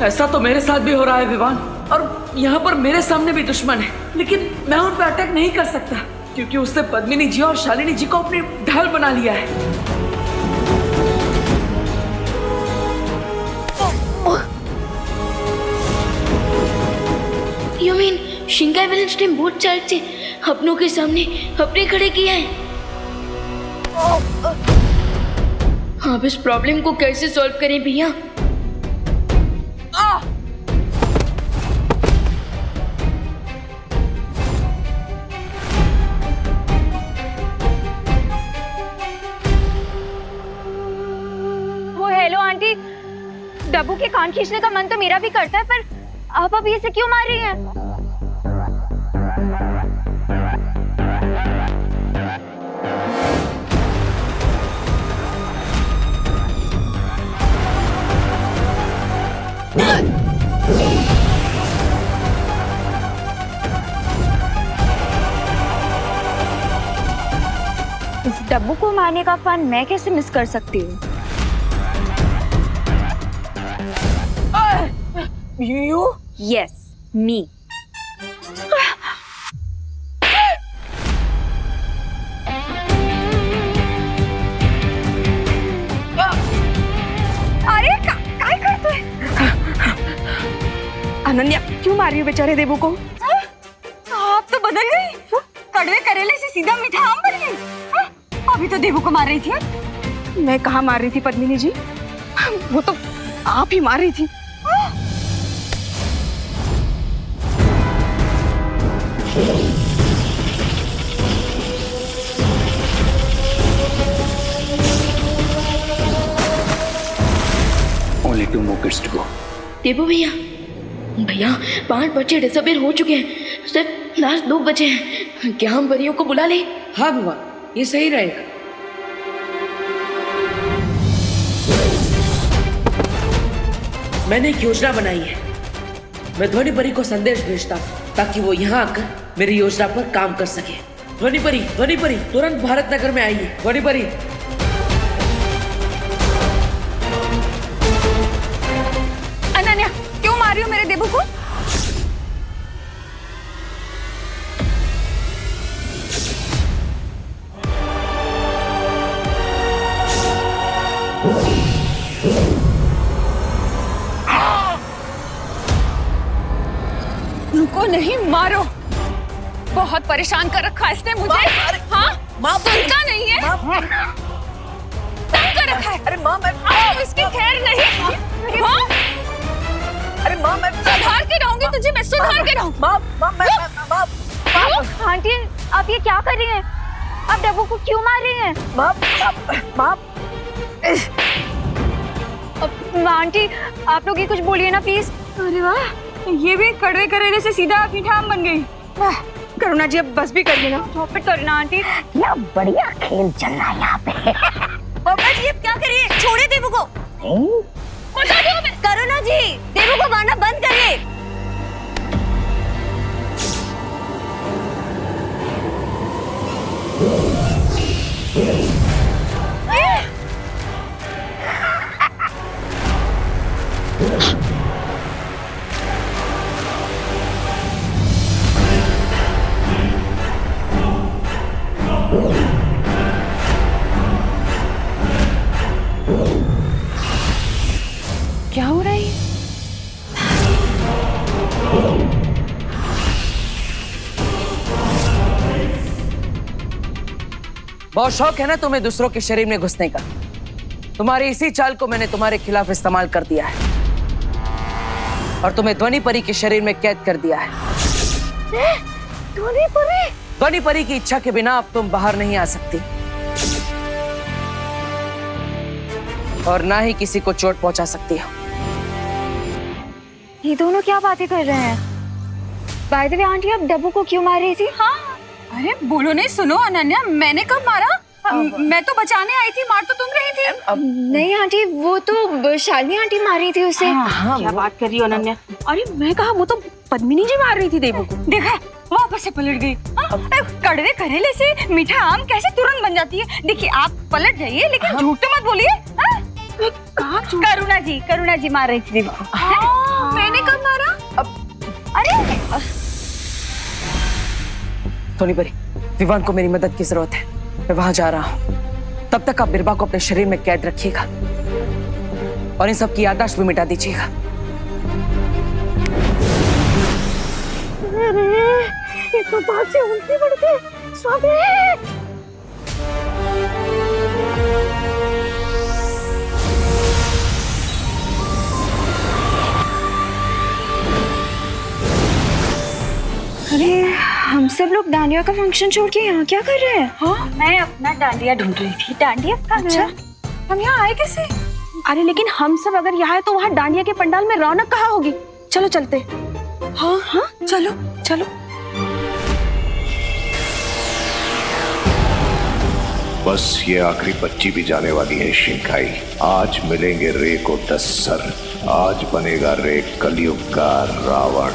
Speaker 3: ऐसा तो मेरे साथ भी हो रहा है विवान, और यहाँ पर मेरे सामने भी दुश्मन है, लेकिन मैं उन पर अटैक नहीं कर सकता क्योंकि उसने पद्मिनी जी और शालिनी जी को अपनी ढाल बना लिया है।
Speaker 12: You mean शिंकाई विलन्स ने बोथ साइड से अपनों के सामने अपने खड़े किया है? आप इस प्रॉब्लम को कैसे सॉल्व करें भैया?
Speaker 5: वो हेलो आंटी, डब्बू के कान खींचने का मन तो मेरा भी करता है, पर आप अभी इसे क्यों मार रही हैं? इस डब्बू को मारने का फन मैं कैसे मिस कर सकती हूँ?
Speaker 2: You?
Speaker 5: Yes, me. अरे काय करतोय? अनन्या क्यों मार रही हो बेचारे देवू को? आप तो बदल गई, कड़वे करेले से सीधा मीठा आम बन गई। अभी तो देवू को मार रही थी। मैं कहाँ मार रही थी पद्मिनी जी, वो तो आप ही मार रही थी।
Speaker 10: Only 2 more kids to go.
Speaker 12: देवो भैया, भैया 5 बच्चे डिसअपीयर हो चुके हैं, सिर्फ लास्ट 2 बचे हैं। क्या हम परियों को बुला लें?
Speaker 3: हाँ विवान, ये सही रहेगा। मैंने एक योजना बनाई है। मैं ध्वनि परी को संदेश भेजता हूँ ताकि वो यहाँ आकर मेरी योजना पर काम कर सके। ध्वनि परी तुरंत भारत नगर में आइए। ध्वनि परी।
Speaker 5: अनन्या क्यों मार रही हो मेरे देवू को? उनको नहीं मारो, बहुत परेशान कर रखा है इसने मुझे। हाँ सुनता नहीं है, तंग कर रखा है। अरे माँ मैं इसकी खैर नहीं। हाँ? अरे माँ मैं सुधार के रहूंगी तुझे, मैं सुधार के रहूँ। आंटी आप ये क्या कर रही हैं? आप डब्बू को क्यों मार रही हैं? आंटी आप लोग ये कुछ बोलिए ना प्लीज। अरे वाह, ये भी कड़वे करेले से सीधा मीठा आम बन गई। करुणा जी अब बस भी कर देना। Stop it Karuna aunty.
Speaker 6: क्या बढ़िया खेल चल रहा है यहाँ पे।
Speaker 5: पापा जी अब क्या करिए, छोड़िए देवू को। बता दो मैं। करुणा जी देवू को मारना बंद करिए।
Speaker 14: क्या हो रहा है?
Speaker 3: बहुत शौक है ना तुम्हें दूसरों के शरीर में घुसने का। तुम्हारी इसी चाल को मैंने तुम्हारे खिलाफ इस्तेमाल कर दिया है और तुम्हें ध्वनि परी के शरीर में कैद कर दिया है।
Speaker 6: ध्वनि परी?
Speaker 3: ध्वनि परी की इच्छा के बिना अब तुम बाहर नहीं आ सकती और ना ही किसी को चोट पहुंचा सकती हो।
Speaker 1: ये दोनों क्या बातें कर रहे हैं? बाय द वे आंटी, आप डब्बू को क्यों मार रही थी?
Speaker 5: हाँ, अरे बोलो नहीं, सुनो अनन्या, मैंने कब मारा? मैं तो बचाने आई थी, मार तो तुम रही थी।
Speaker 1: नहीं आंटी, वो तो शालिनी आंटी मार रही थी उसे।
Speaker 5: क्या बात कर रही हो अनन्या? अरे मैं कहा, वो तो पद्मिनी जी मार रही थी देवू को। देखा, वापस से पलट गई। कड़वे करेले से मीठा आम कैसे तुरंत बन जाती है? देखिए, आप पलट जाइए, लेकिन झूठ तो मत बोलिए। करुणा जी मार रही थी देवू को। मैंने कब मारा? अरे
Speaker 3: ध्वनि परी, विवान को मेरी मदद की जरूरत है। मैं वहां जा रहा हूं। तब तक आप बिरबा को अपने शरीर में कैद रखिएगा और इन सब की याददाश्त भी मिटा दीजिएगा।
Speaker 6: ये तो बात से उल्टी पड़ गई। स्वामी,
Speaker 1: अरे हम सब लोग डांडिया का फंक्शन छोड़ के यहाँ क्या कर रहे हैं?
Speaker 5: हाँ, मैं अपना डांडिया ढूंढ रही थी। डांडिया कहाँ गया? हम यहाँ आए कैसे?
Speaker 14: अरे लेकिन हम सब अगर यहाँ है तो वहाँ डांडिया के पंडाल में रौनक कहाँ होगी? चलो चलते।
Speaker 5: हाँ हाँ, चलो चलो।
Speaker 9: बस ये आखिरी बच्ची भी जाने वाली है शिंकाई। आज मिलेंगे रे को 10 सर। आज बनेगा रे कलयुग का रावण।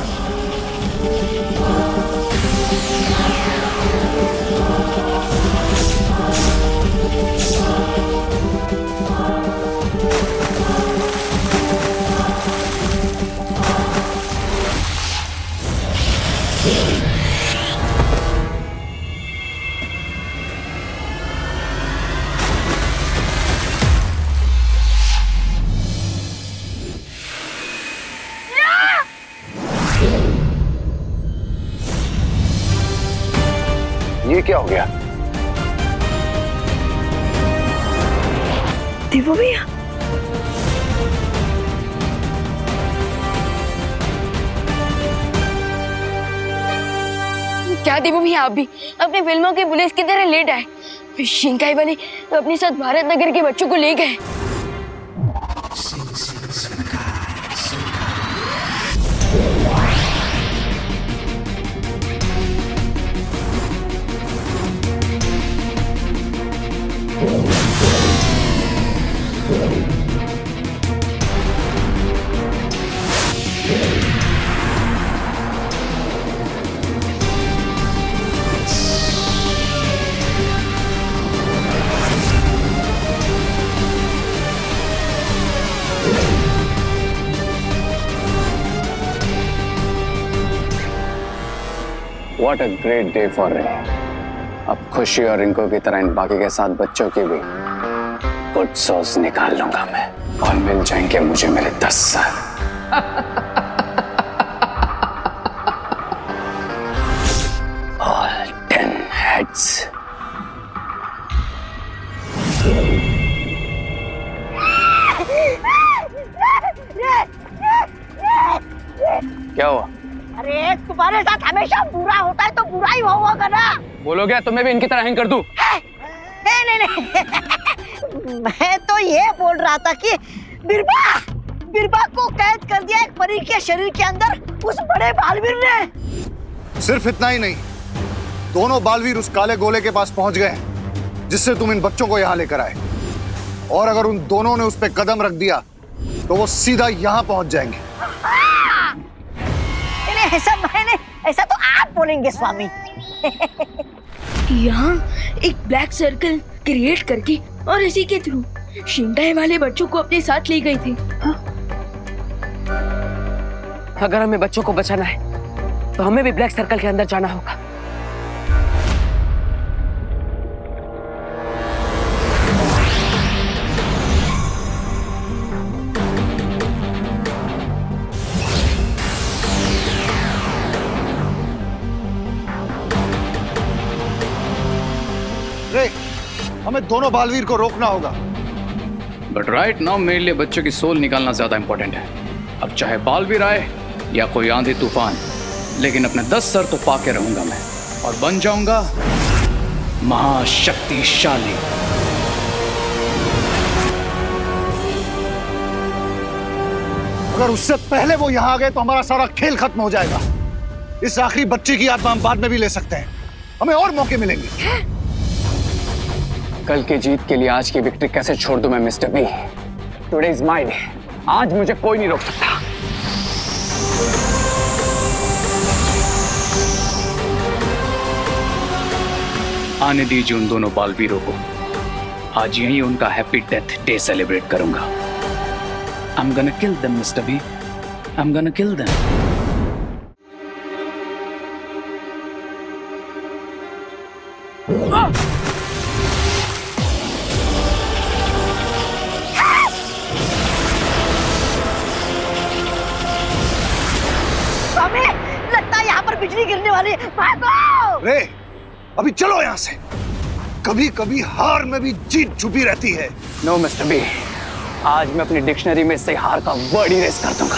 Speaker 9: ये क्या हो गया?
Speaker 1: देवू भैया,
Speaker 4: क्या देवू भैया, आप भी अपनी फिल्मों की पुलिस की तरह लेट आए। शिंकाई वाले तो अपने साथ भारत नगर के बच्चों को ले गए।
Speaker 10: What a great day for Ray. अब खुशी और रिंको की तरह इन बाकी के 7 बच्चों की भी गुड सॉस निकाल लूंगा मैं और मिल जाएंगे मुझे मेरे 10 सर। All 10 heads. क्या हुआ?
Speaker 6: अरे तुम्हारे साथ हमेशा बुरा होता है तो बुरा ही होगा ना।
Speaker 10: बोलो क्या तुम्हें भी इनकी तरह हिंग कर दूं?
Speaker 6: नहीं मैं तो ये बोल रहा था कि बिरबा को कैद कर दिया एक परी के शरीर के अंदर उस बड़े बालवीर ने।
Speaker 9: सिर्फ इतना ही नहीं, दोनों बालवीर उस काले गोले के पास पहुंच गए जिससे तुम इन बच्चों को यहाँ लेकर आए। और अगर उन दोनों ने उस पर कदम रख दिया तो वो सीधा यहाँ पहुंच जाएंगे।
Speaker 6: ऐसा तो आप बोलेंगे स्वामी।
Speaker 12: यहाँ एक ब्लैक सर्कल क्रिएट करके और इसी के थ्रू शिंकाई वाले बच्चों को अपने साथ ले गई थी।
Speaker 3: अगर हमें बच्चों को बचाना है तो हमें भी ब्लैक सर्कल के अंदर जाना होगा।
Speaker 16: हमें दोनों बालवीर को रोकना होगा।
Speaker 10: बट राइट नाउ मेरे लिए बच्चों की सोल निकालना ज्यादा इंपॉर्टेंट है। अब चाहे बालवीर आए या कोई आंधी तूफान, लेकिन अपने 10 सर तो पाके रहूंगा मैं और बन जाऊंगा महाशक्तिशाली।
Speaker 16: अगर उससे पहले वो यहाँ आ गए तो हमारा सारा खेल खत्म हो जाएगा। इस आखिरी बच्चे की आत्मा हम बाद में भी ले सकते हैं, हमें और मौके मिलेंगे।
Speaker 10: कल की जीत के लिए आज की विक्ट्री कैसे छोड़ दूं मैं mister B? Today is my day. आज मुझे कोई नहीं रोक सकता। आने दीजिए उन दोनों बालवीरों को। आज यही उनका हैप्पी डेथ डे सेलिब्रेट करूंगा। I'm gonna kill them, Mr. B. I'm gonna kill them.
Speaker 6: स्वामी, लगता है यहाँ पर बिजली गिरने वाली है। भागो!
Speaker 16: रे, अभी चलो यहाँ से। कभी कभी हार में भी जीत छुपी रहती है।
Speaker 10: No, Mr. B. आज मैं अपनी डिक्शनरी में से हार का वर्ड इरेज कर दूंगा।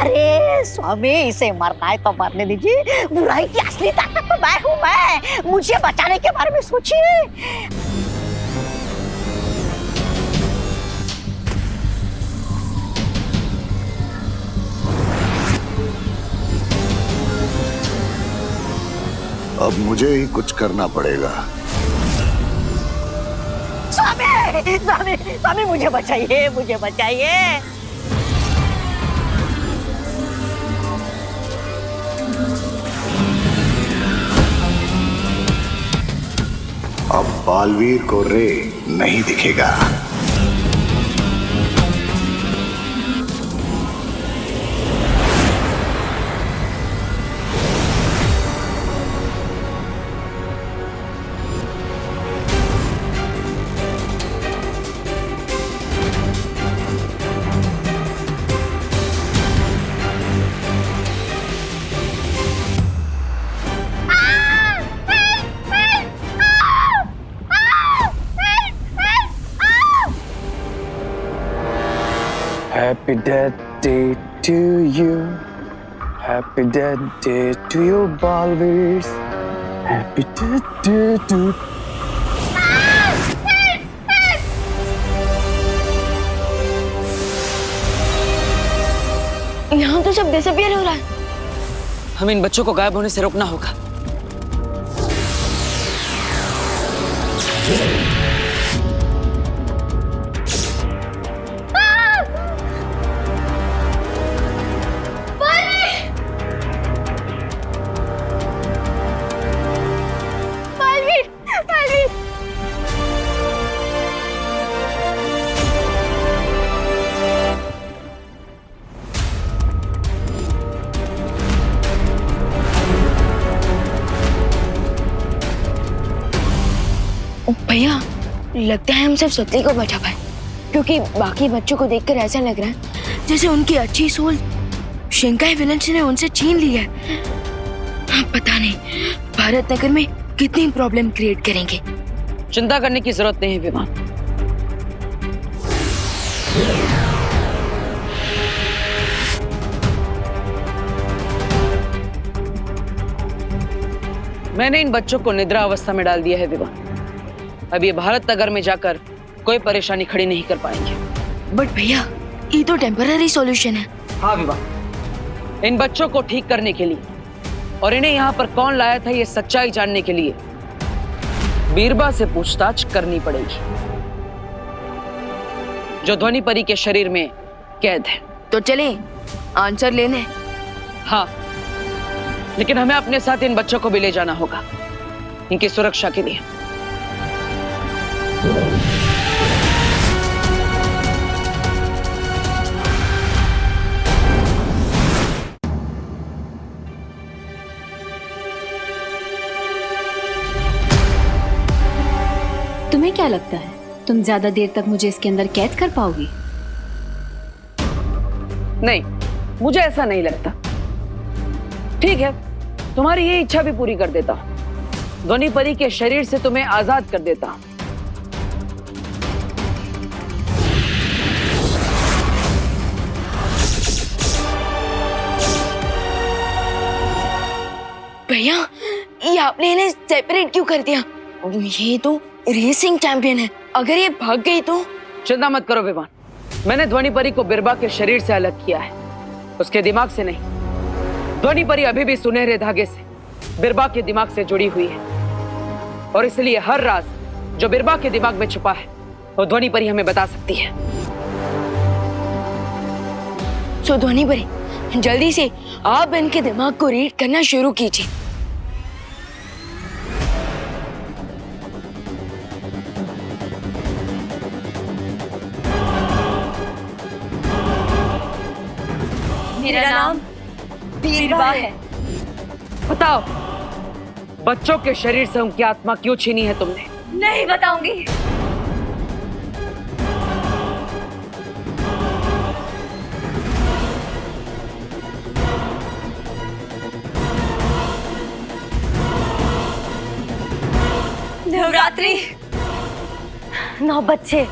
Speaker 6: अरे स्वामी, इसे मरना है तो मरने दीजिए। बुराई की असली ताकत तो मैं हूँ। मैं मुझे बचाने के बारे में सोचिए।
Speaker 9: अब मुझे ही कुछ करना पड़ेगा।
Speaker 6: स्वामी, स्वामी, स्वामी, मुझे बचाइए, मुझे बचाइए।
Speaker 9: अब बालवीर को रे नहीं दिखेगा।
Speaker 10: Happy death day to you. Happy death day to you, Balveers. Happy death day to
Speaker 4: यहाँ तो सब डिसअपियर हो रहा है।
Speaker 3: हमें इन बच्चों को गायब होने से रोकना होगा।
Speaker 4: भैया, लगता है हम सिर्फ सत्ती को बचा पाए, क्योंकि बाकी बच्चों को देखकर ऐसा लग रहा है जैसे उनकी अच्छी सोल शिंकाई विलन्स ने उनसे छीन ली है। पता नहीं भारत नगर में कितनी प्रॉब्लम क्रिएट करेंगे।
Speaker 3: चिंता करने की जरूरत नहीं है विमान। मैंने इन बच्चों को निद्रा अवस्था में डाल दिया है विमान। अब ये भारत नगर में जाकर कोई परेशानी खड़ी नहीं कर पाएंगे।
Speaker 4: बट भैया, ये तो टेम्पररी सॉल्यूशन है।
Speaker 3: हाँ विवाह, इन बच्चों को ठीक करने के लिए और इन्हें यहाँ पर कौन लाया था ये सच्चाई जानने के लिए बीरबा से पूछताछ करनी पड़ेगी, जो ध्वनि परी के शरीर में कैद है।
Speaker 4: तो चलें आंसर लेने।
Speaker 3: हाँ, लेकिन हमें अपने साथ इन बच्चों को भी ले जाना होगा, इनकी सुरक्षा के लिए।
Speaker 14: तुम्हें क्या लगता है तुम ज्यादा देर तक मुझे इसके अंदर कैद कर पाओगी?
Speaker 3: नहीं, मुझे ऐसा नहीं लगता। ठीक है, तुम्हारी ये इच्छा भी पूरी कर देता हूँ। ध्वनि परी के शरीर से तुम्हें आजाद कर देता हूँ।
Speaker 4: भैया, ये आपने इन्हें सेपरेट क्यों कर दिया? ये तो रेसिंग चैंपियन है, अगर ये भाग गई तो?
Speaker 3: चिंता मत करो विवान, मैंने ध्वनि परी को बिरबा के शरीर से अलग किया है, उसके दिमाग से नहीं। ध्वनि परी अभी भी सुनहरे धागे से बिरबा के दिमाग से जुड़ी हुई है, और इसलिए हर राज जो बिरबा के दिमाग में छुपा है वो ध्वनि परी हमें बता सकती है।
Speaker 4: सो ध्वनि परी, जल्दी से आप इनके दिमाग को रीड करना शुरू कीजिए।
Speaker 5: मेरा नाम बीरबा है।
Speaker 3: बताओ, बच्चों के शरीर से उनकी आत्मा क्यों छीनी है तुमने?
Speaker 5: नहीं बताऊंगी। नवरात्रि, 9 बच्चे,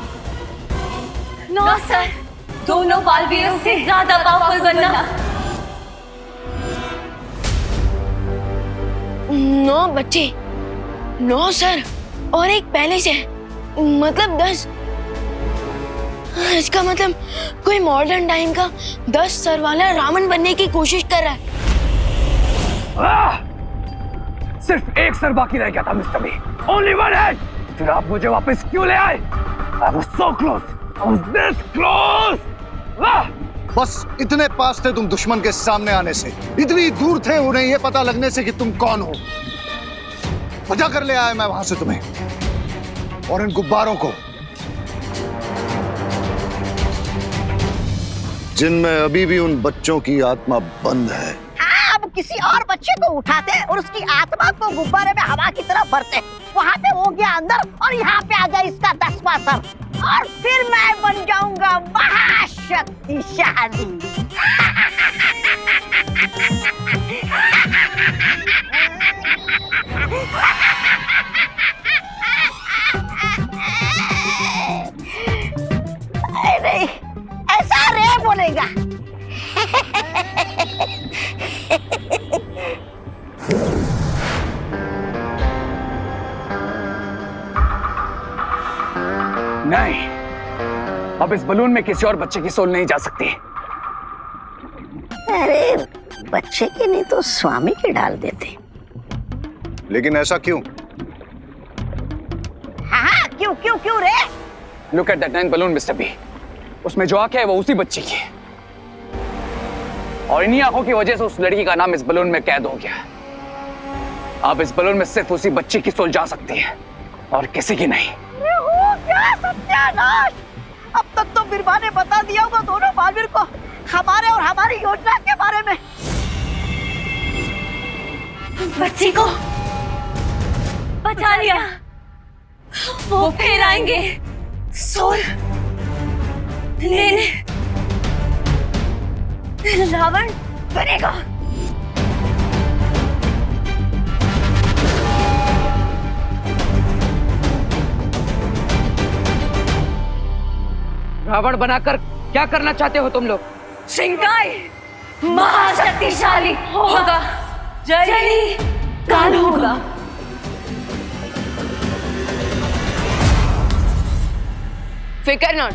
Speaker 5: 9 सर, दोनों बालवीरों से ज्यादा पावरफुल बनना।
Speaker 4: 9 बच्चे, 9 सर और एक पहले से, मतलब 10। इसका मतलब कोई मॉडर्न टाइम का 10 सर वाला रावण बनने की कोशिश कर रहा है।
Speaker 10: सिर्फ एक सर बाकी रह गया था mister B. Only one head. फिर आप मुझे वापस क्यों ले आए? I was so close. I was this close.
Speaker 16: बस इतने पास थे तुम दुश्मन के सामने आने से, इतनी दूर थे उन्हें ये पता लगने से कि तुम कौन हो। बजा कर ले आया मैं वहां से तुम्हें और इन गुब्बारों को, जिनमें अभी भी उन बच्चों की आत्मा बंद है।
Speaker 6: अब किसी और बच्चे को उठाते और उसकी आत्मा को गुब्बारे में हवा की तरफ भरते, वहाँ पे हो गया अंदर और यहाँ पे आ जाए इसका 10वां सर, और फिर मैं बन जाऊंगा महाशक्तिशाली। नहीं, ऐसा रे बोलेगा।
Speaker 10: नहीं, अब इस बलून में किसी और बच्चे की सोल नहीं जा सकती।
Speaker 6: अरे बच्चे की नहीं तो स्वामी की डाल देते।
Speaker 16: लेकिन ऐसा क्यों?
Speaker 6: हाँ, क्यों क्यों क्यों रे?
Speaker 10: Look at that 9 balloon, mister B. उसमें जो आंखें है वो उसी बच्ची की है, और इन्हीं आंखों की वजह से उस लड़की का नाम इस बलून में कैद हो गया। अब इस बलून में सिर्फ उसी बच्ची की सोल जा सकती है और किसी की नहीं।
Speaker 6: क्या सत्यानाश! अब तक तो बिरबा ने बता दिया होगा दोनों बालवीर को हमारे और हमारी योजना के बारे में।
Speaker 5: बच्ची को बचा लिया, वो फिर आएंगे सोल लेने। रावण बनेगा।
Speaker 3: रावण बनाकर क्या करना चाहते हो तुम लोग?
Speaker 5: शिंकाई महाशक्तिशाली होगा, जली काल होगा।
Speaker 4: फिकर नॉट,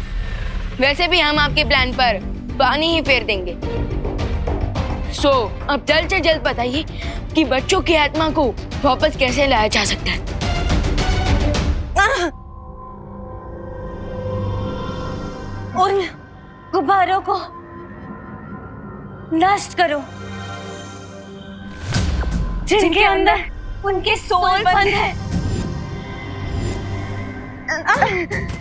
Speaker 4: वैसे भी हम आपके प्लान पर पानी ही फेर देंगे। अब जल्द से जल्द बताइए कि बच्चों की आत्मा को वापस कैसे लाया जा सकता है।
Speaker 5: उन गुब्बारों को नष्ट करो जिनके अंदर उनके सोल बंद है।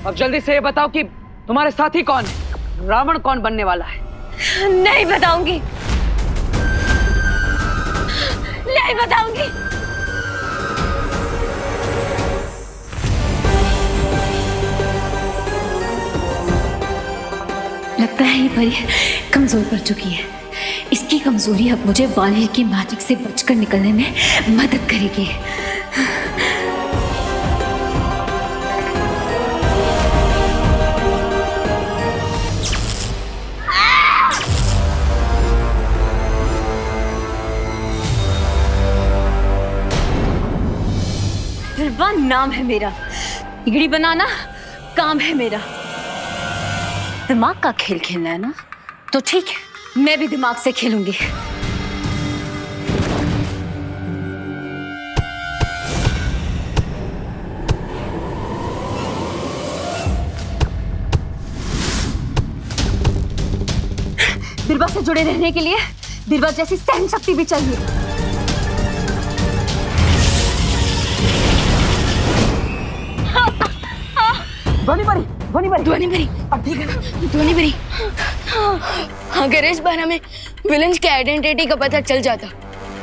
Speaker 3: अब जल्दी से ये बताओ कि तुम्हारे साथी कौन है, रावण कौन बनने वाला है?
Speaker 5: नहीं बताऊंगी, नहीं बताऊंगी।
Speaker 14: लगता है ये परी कमजोर पड़ चुकी है, इसकी कमजोरी अब मुझे बालवीर की मैजिक से बचकर निकलने में मदद करेगी।
Speaker 4: बिरबा नाम है मेरा, बिगड़ी बनाना काम है मेरा। दिमाग का खेल खेलना है ना, तो ठीक है, मैं भी दिमाग से खेलूंगी। बिरबा से जुड़े रहने के लिए बिरबा जैसी सहन शक्ति भी चाहिए।
Speaker 12: ध्वनि भरी। अब ठीक है ना? ध्वनि भरी। अगर इस बार हमें विलेंस के आइडेंटिटी का पता चल जाता,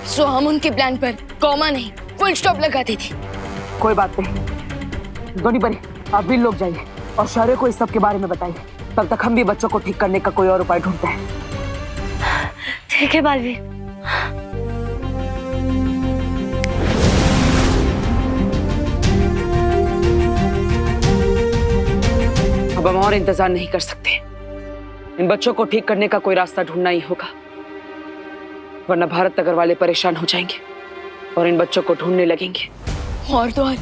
Speaker 12: सो हम उनके प्लान पर कॉमा नहीं फुल स्टॉप लगाते थे।
Speaker 3: कोई बात नहीं, ध्वनि भरी, आप भी लोग जाइए और शौर्य को इस सब के बारे में बताइए। तब तक हम भी बच्चों को ठीक करने का कोई और उपाय ढूंढते हैं।
Speaker 4: ठीक है बालवीर।
Speaker 3: अब हम और इंतजार नहीं कर सकते। इन बच्चों को ठीक करने का कोई रास्ता ढूंढना ही होगा, वरना भारत नगर वाले परेशान हो जाएंगे और इन बच्चों को ढूंढने लगेंगे।
Speaker 12: और तो और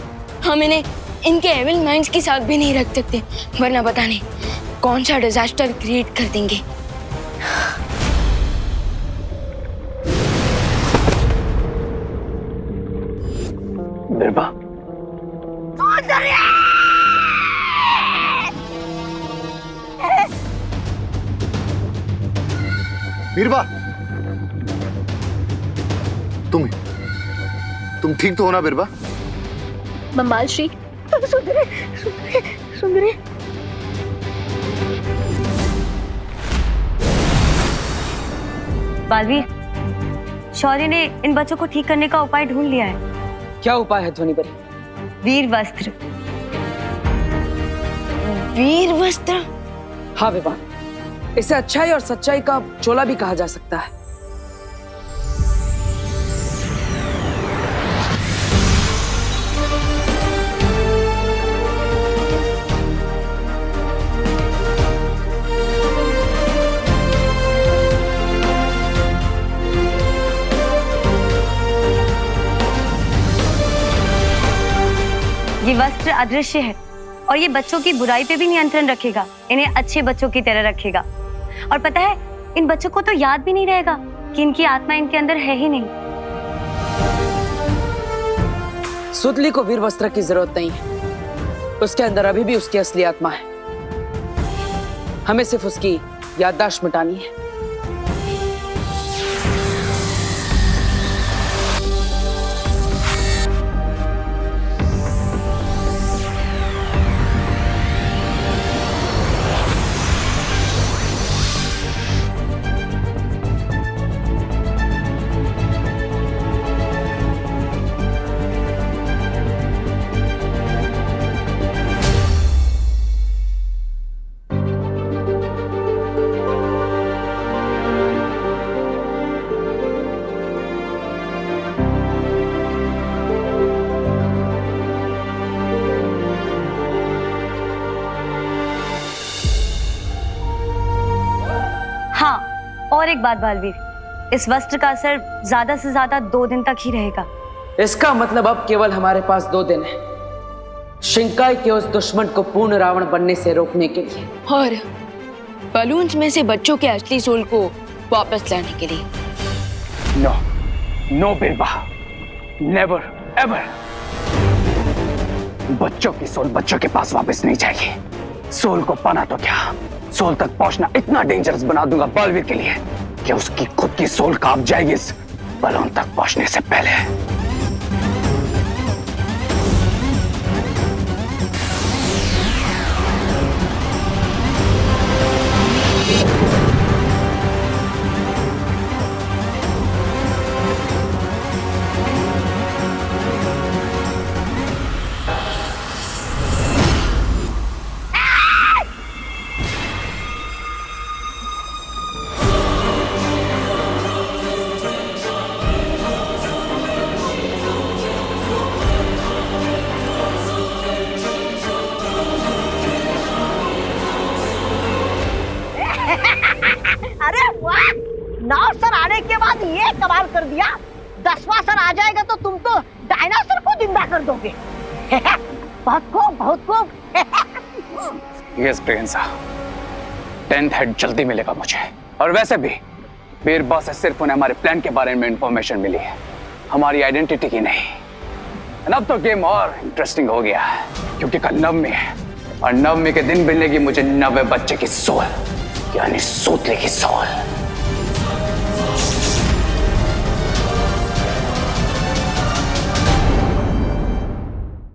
Speaker 12: हम इन्हें इनके एविल माइंड्स के साथ भी नहीं रख सकते, वरना पता नहीं कौन सा डिजास्टर क्रिएट कर देंगे।
Speaker 10: बिरबा,
Speaker 16: बीरबा, तुम ठीक तो हो ना बीरबा?
Speaker 8: ममाल श्री, सुंदरी, सुंदरी, सुंदरी।
Speaker 4: बालवीर, शौर्य ने इन बच्चों को ठीक करने का उपाय ढूंढ लिया है।
Speaker 3: क्या उपाय है ध्वनि भरी?
Speaker 4: वीर वस्त्र।
Speaker 12: वीर वस्त्र?
Speaker 3: हाँ विवान, इसे अच्छाई और सच्चाई का चोला भी कहा जा सकता है।
Speaker 4: ये वस्त्र अदृश्य है और ये बच्चों की बुराई पे भी नियंत्रण रखेगा, इन्हें अच्छे बच्चों की तरह रखेगा। और पता है, इन बच्चों को तो याद भी नहीं रहेगा कि इनकी आत्मा इनके अंदर है ही नहीं।
Speaker 3: सुतली को वीर वस्त्र की जरूरत नहीं है, उसके अंदर अभी भी उसकी असली आत्मा है। हमें सिर्फ उसकी याददाश्त मिटानी है।
Speaker 4: और एक बात बालवीर, इस वस्त्र का असर ज्यादा से ज्यादा 2 दिन तक ही रहेगा।
Speaker 3: इसका मतलब अब केवल हमारे पास 2 दिन है शिंकाई के उस दुश्मन को पूर्ण रावण बनने से रोकने के लिए,
Speaker 12: और बलून्स में से बच्चों के असली सोल को वापस लाने के लिए।
Speaker 10: No, no Birba, never ever. बच्चों की सोल बच्चों के पास वापस नहीं जाएगी। सोल को पाना तो क्या, सोल तक पहुंचना इतना डेंजरस बना दूंगा बालवीर के लिए कि उसकी खुद की सोल कांप जाएगी इस बलून तक पहुंचने से पहले।
Speaker 6: 9 सर आने के बाद ये कमाल कर दिया, 10वां सर आ जाएगा तो तुम तो डायनासोर को जिंदा कर दोगे। बहुत खूब।
Speaker 10: यस प्रियंसा, 10th हेड जल्दी मिलेगा मुझे। और वैसे भी बीरबल से सिर्फ उन्हें हमारे प्लान के बारे में इंफॉर्मेशन मिली है, हमारी आइडेंटिटी की नहीं। अब तो गेम और इंटरेस्टिंग हो गया है, क्योंकि कल नवमी है और नवमी के दिन मिलेगी मुझे 90 बच्चे की सोल, यानी सूतले की सोल।